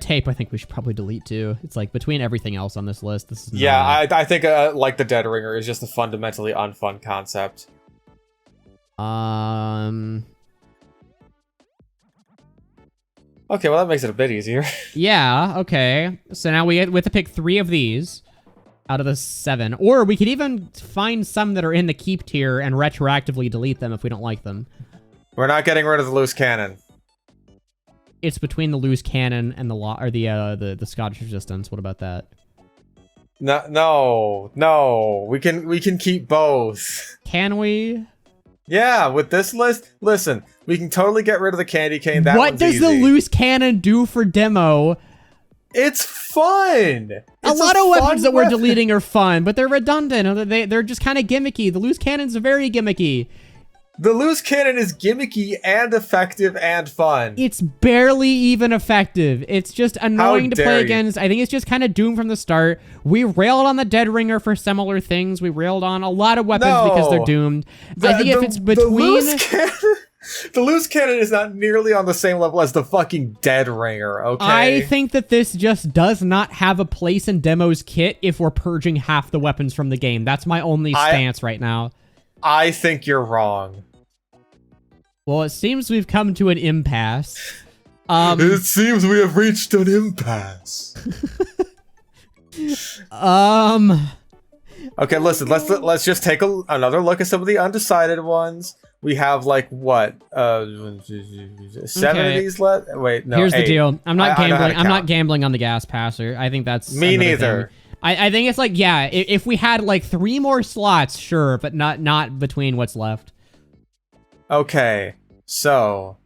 A: tape, I think we should probably delete too. It's like between everything else on this list, this is
B: I think like the Dead Ringer is just a fundamentally unfun concept. Okay, well that makes it a bit easier.
A: Yeah, okay. So now we have to pick 3 of these out of the 7. Or we could even find some that are in the keep tier and retroactively delete them if we don't like them.
B: We're not getting rid of the loose cannon.
A: It's between the loose cannon and the Scottish resistance. What about that?
B: No. We can keep both.
A: Can we?
B: Yeah, with this list, listen, we can totally get rid of the candy cane.
A: What does the loose cannon do for demo?
B: It's fun.
A: A lot of weapons that we're deleting are fun, but they're redundant. They're just kind of gimmicky. The loose cannon's very gimmicky.
B: The loose cannon is gimmicky and effective and fun.
A: It's barely even effective. It's just annoying to play against. I think it's just kind of doomed from the start. We railed on the Dead Ringer for similar things. We railed on a lot of weapons because they're doomed. I think if it's between...
B: The loose cannon is not nearly on the same level as the fucking Dead Ringer, okay?
A: I think that this just does not have a place in Demo's kit if we're purging half the weapons from the game. That's my only stance right now.
B: I think you're wrong.
A: Well, it seems we've come to an impasse.
B: It seems we have reached an impasse. Okay, listen, let's just take another look at some of the undecided ones. We have like what? 7 of these left? Wait, no.
A: Here's
B: 8.
A: the deal. I'm not gambling. I'm not gambling on the gas passer. I think that's
B: me neither.
A: I think it's like, yeah, if we had like 3 more slots, sure, but not between what's left.
B: Okay, so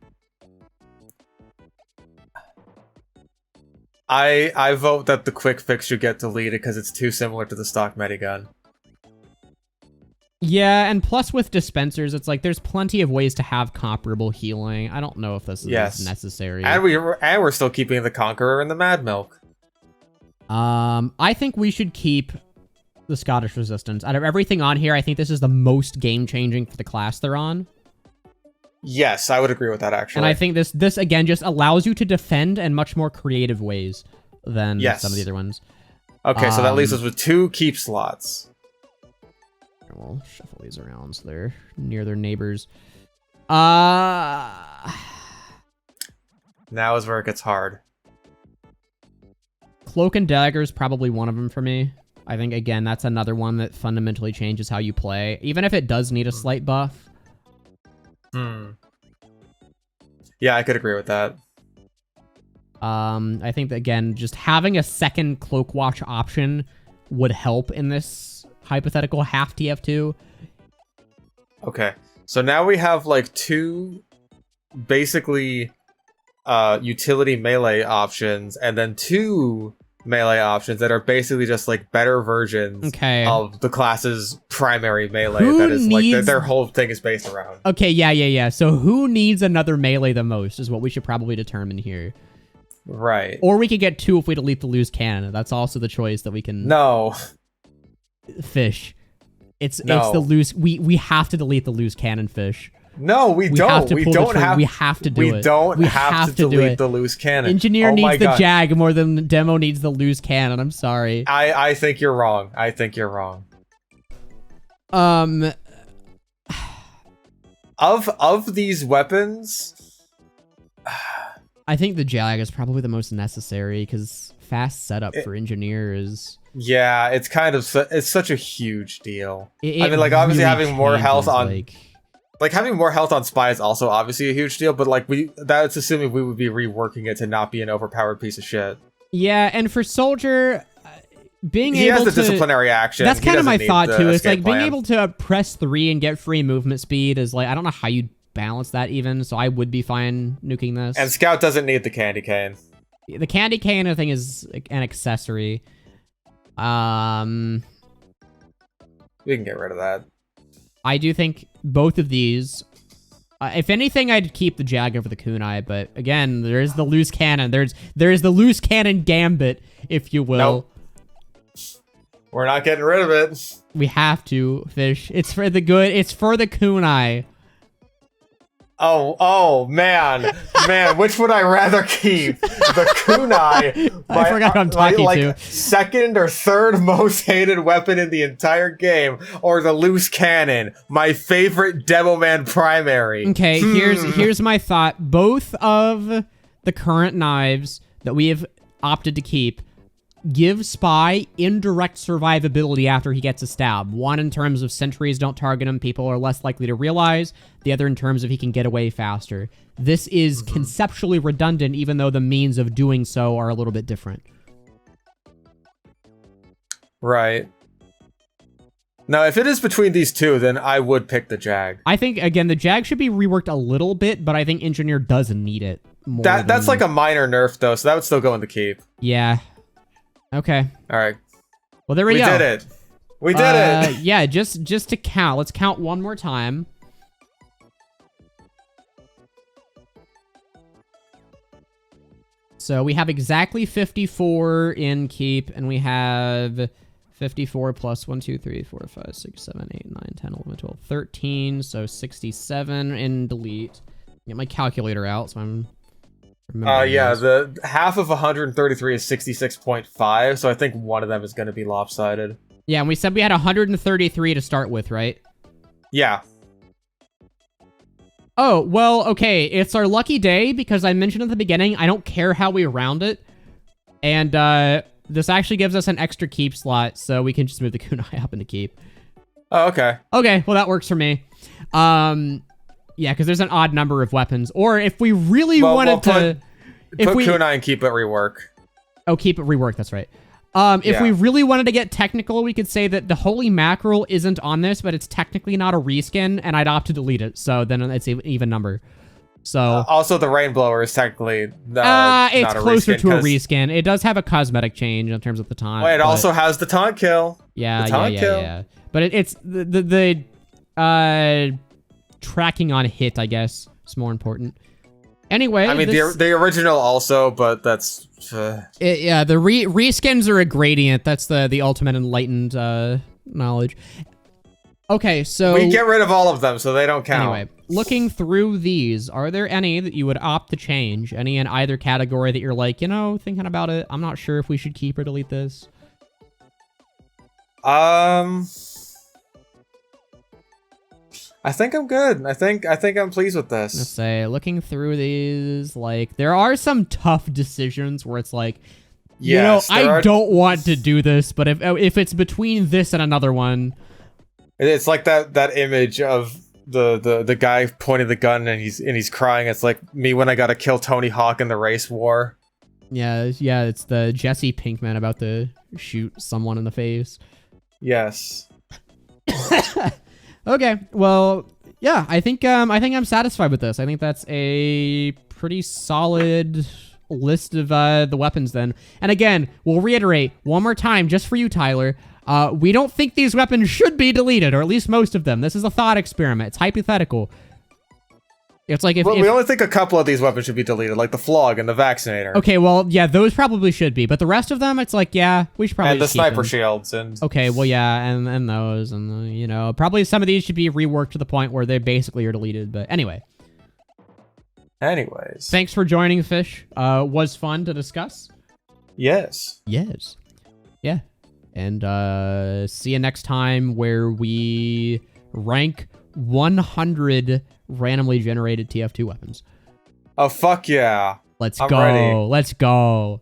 B: I vote that the quick fix should get deleted because it's too similar to the stock medigun.
A: Yeah, and plus with dispensers, it's like there's plenty of ways to have comparable healing. I don't know if this is necessary.
B: And we're still keeping the Conqueror and the Mad Milk.
A: I think we should keep the Scottish Resistance. Out of everything on here, I think this is the most game-changing for the class they're on.
B: Yes, I would agree with that, actually.
A: And I think this again, just allows you to defend in much more creative ways than some of the other ones.
B: Okay, so that leaves us with 2 keep slots.
A: We'll shuffle these around so they're near their neighbors. Now
B: is where it gets hard.
A: Cloak and Dagger is probably one of them for me. I think, again, that's another one that fundamentally changes how you play, even if it does need a slight buff.
B: Yeah, I could agree with that.
A: I think that, again, just having a second Cloak Watch option would help in this hypothetical half TF2.
B: Okay, so now we have like 2 basically utility melee options and then 2 melee options that are basically just like better versions of the class's primary melee. That is like their whole thing is based around.
A: Okay, yeah. So who needs another melee the most is what we should probably determine here.
B: Right.
A: Or we could get 2 if we delete the loose cannon. That's also the choice that we can...
B: No.
A: Fish. It's the loose... We have to delete the loose cannon, Fish.
B: No, we don't. We don't have
A: to do it.
B: We don't have to delete the loose cannon.
A: Engineer needs the Jag more than Demo needs the loose cannon. I'm sorry.
B: I think you're wrong. I think you're wrong. Of these weapons,
A: I think the Jag is probably the most necessary because fast setup for Engineer is...
B: Yeah, it's kind of it's such a huge deal.
A: It
B: I mean, like obviously
A: really
B: having more health
A: changes,
B: on like having more health on spy is also obviously a huge deal, but like that's assuming we would be reworking it to not be an overpowered piece of shit.
A: Yeah, and for soldier, being
B: he
A: able
B: has the
A: to
B: disciplinary action.
A: That's kind of my thought too. It's like being
B: plan.
A: able to press 3 and get free movement speed is like I don't know how you balance that even. So I would be fine nuking this.
B: And Scout doesn't need the candy cane.
A: The candy cane, I think, is an accessory.
B: We can get rid of that.
A: I do think both of these. If anything, I'd keep the Jag over the kunai, but again, there is the loose cannon. There is the loose cannon gambit, if you will.
B: Nope. We're not getting rid of it.
A: We have to, Fish. It's for the good. It's for the kunai.
B: Oh, man. Man, which would I rather keep? The kunai.
A: I forgot who I'm talking to.
B: Second or third most hated weapon in the entire game, or the loose cannon, my favorite Demoman primary.
A: Okay, here's my thought. Both of the current knives that we have opted to keep give Spy indirect survivability after he gets a stab. One in terms of sentries don't target him, people are less likely to realize. The other in terms of he can get away faster. This is conceptually redundant, even though the means of doing so are a little bit different.
B: Right. Now, if it is between these two, then I would pick the Jag.
A: I think, again, the Jag should be reworked a little bit, but I think Engineer doesn't need it more
B: That's like a minor nerf, though, so that would still go in the keep.
A: Yeah. Okay.
B: All right.
A: Well, there we go.
B: We did it. We did it.
A: Yeah, just to count. Let's count one more time. So we have exactly 54 in keep, and we have 54 plus 1, 2, 3, 4, 5, 6, 7, 8, 9, 10, 11, 12, 13. So 67 in delete. Get my calculator out, so I'm...
B: Yeah, the half of 133 is 66.5, so I think one of them is going to be lopsided.
A: Yeah, and we said we had 133 to start with, right?
B: Yeah.
A: Oh, well, okay, it's our lucky day, because I mentioned at the beginning, I don't care how we round it, and this actually gives us an extra keep slot, so we can just move the kunai up into keep.
B: Oh, okay.
A: Okay, well, that works for me. Yeah, because there's an odd number of weapons. Or if we really wanted to...
B: Put kunai and keep it rework.
A: Oh, keep it rework, that's right. If we really wanted to get technical, we could say that the Holy Mackerel isn't on this, but it's technically not a reskin, and I'd opt to delete it. So then it's an even number. So
B: also, the Rainblower is technically
A: it's
B: not
A: closer to a
B: reskin.
A: reskin. It does have a cosmetic change in terms of the taunt.
B: Well, it also has the taunt kill.
A: Yeah,
B: the taunt kill.
A: Yeah. But it's the tracking on hit, I guess, is more important. Anyway,
B: I mean, the original also, but that's...
A: yeah, the reskins are a gradient. That's the ultimate enlightened knowledge. Okay, so...
B: We get rid of all of them, so they don't count.
A: Anyway, looking through these, are there any that you would opt to change? Any in either category that you're like, you know, thinking about it, I'm not sure if we should keep or delete this?
B: I think I'm good. I think I'm pleased with this.
A: Let's say, looking through these, like, there are some tough decisions where it's like,
B: yes,
A: I don't want to do this, but if it's between this and another one...
B: It's like that image of the guy pointing the gun and he's crying. It's like me when I gotta kill Tony Hawk in the race war.
A: Yeah, it's the Jesse Pinkman about to shoot someone in the face.
B: Yes.
A: Okay, well, yeah, I think I'm satisfied with this. I think that's a pretty solid list of the weapons then. And again, we'll reiterate one more time just for you, Tyler. We don't think these weapons should be deleted, or at least most of them. This is a thought experiment. It's hypothetical. It's like if
B: we only think a couple of these weapons should be deleted, like the Flog and the Vaccinator.
A: Okay, well, yeah, those probably should be, but the rest of them, it's like, yeah, we should probably
B: and the
A: just keep
B: sniper
A: them.
B: shields and
A: okay, well, yeah, and those, and you know, probably some of these should be reworked to the point where they basically are deleted. But anyway, thanks for joining, Fish. Was fun to discuss.
B: Yes.
A: Yeah, and see you next time where we rank 100 randomly generated TF2 weapons.
B: Oh, fuck yeah.
A: Let's
B: I'm
A: go.
B: ready.
A: Let's go.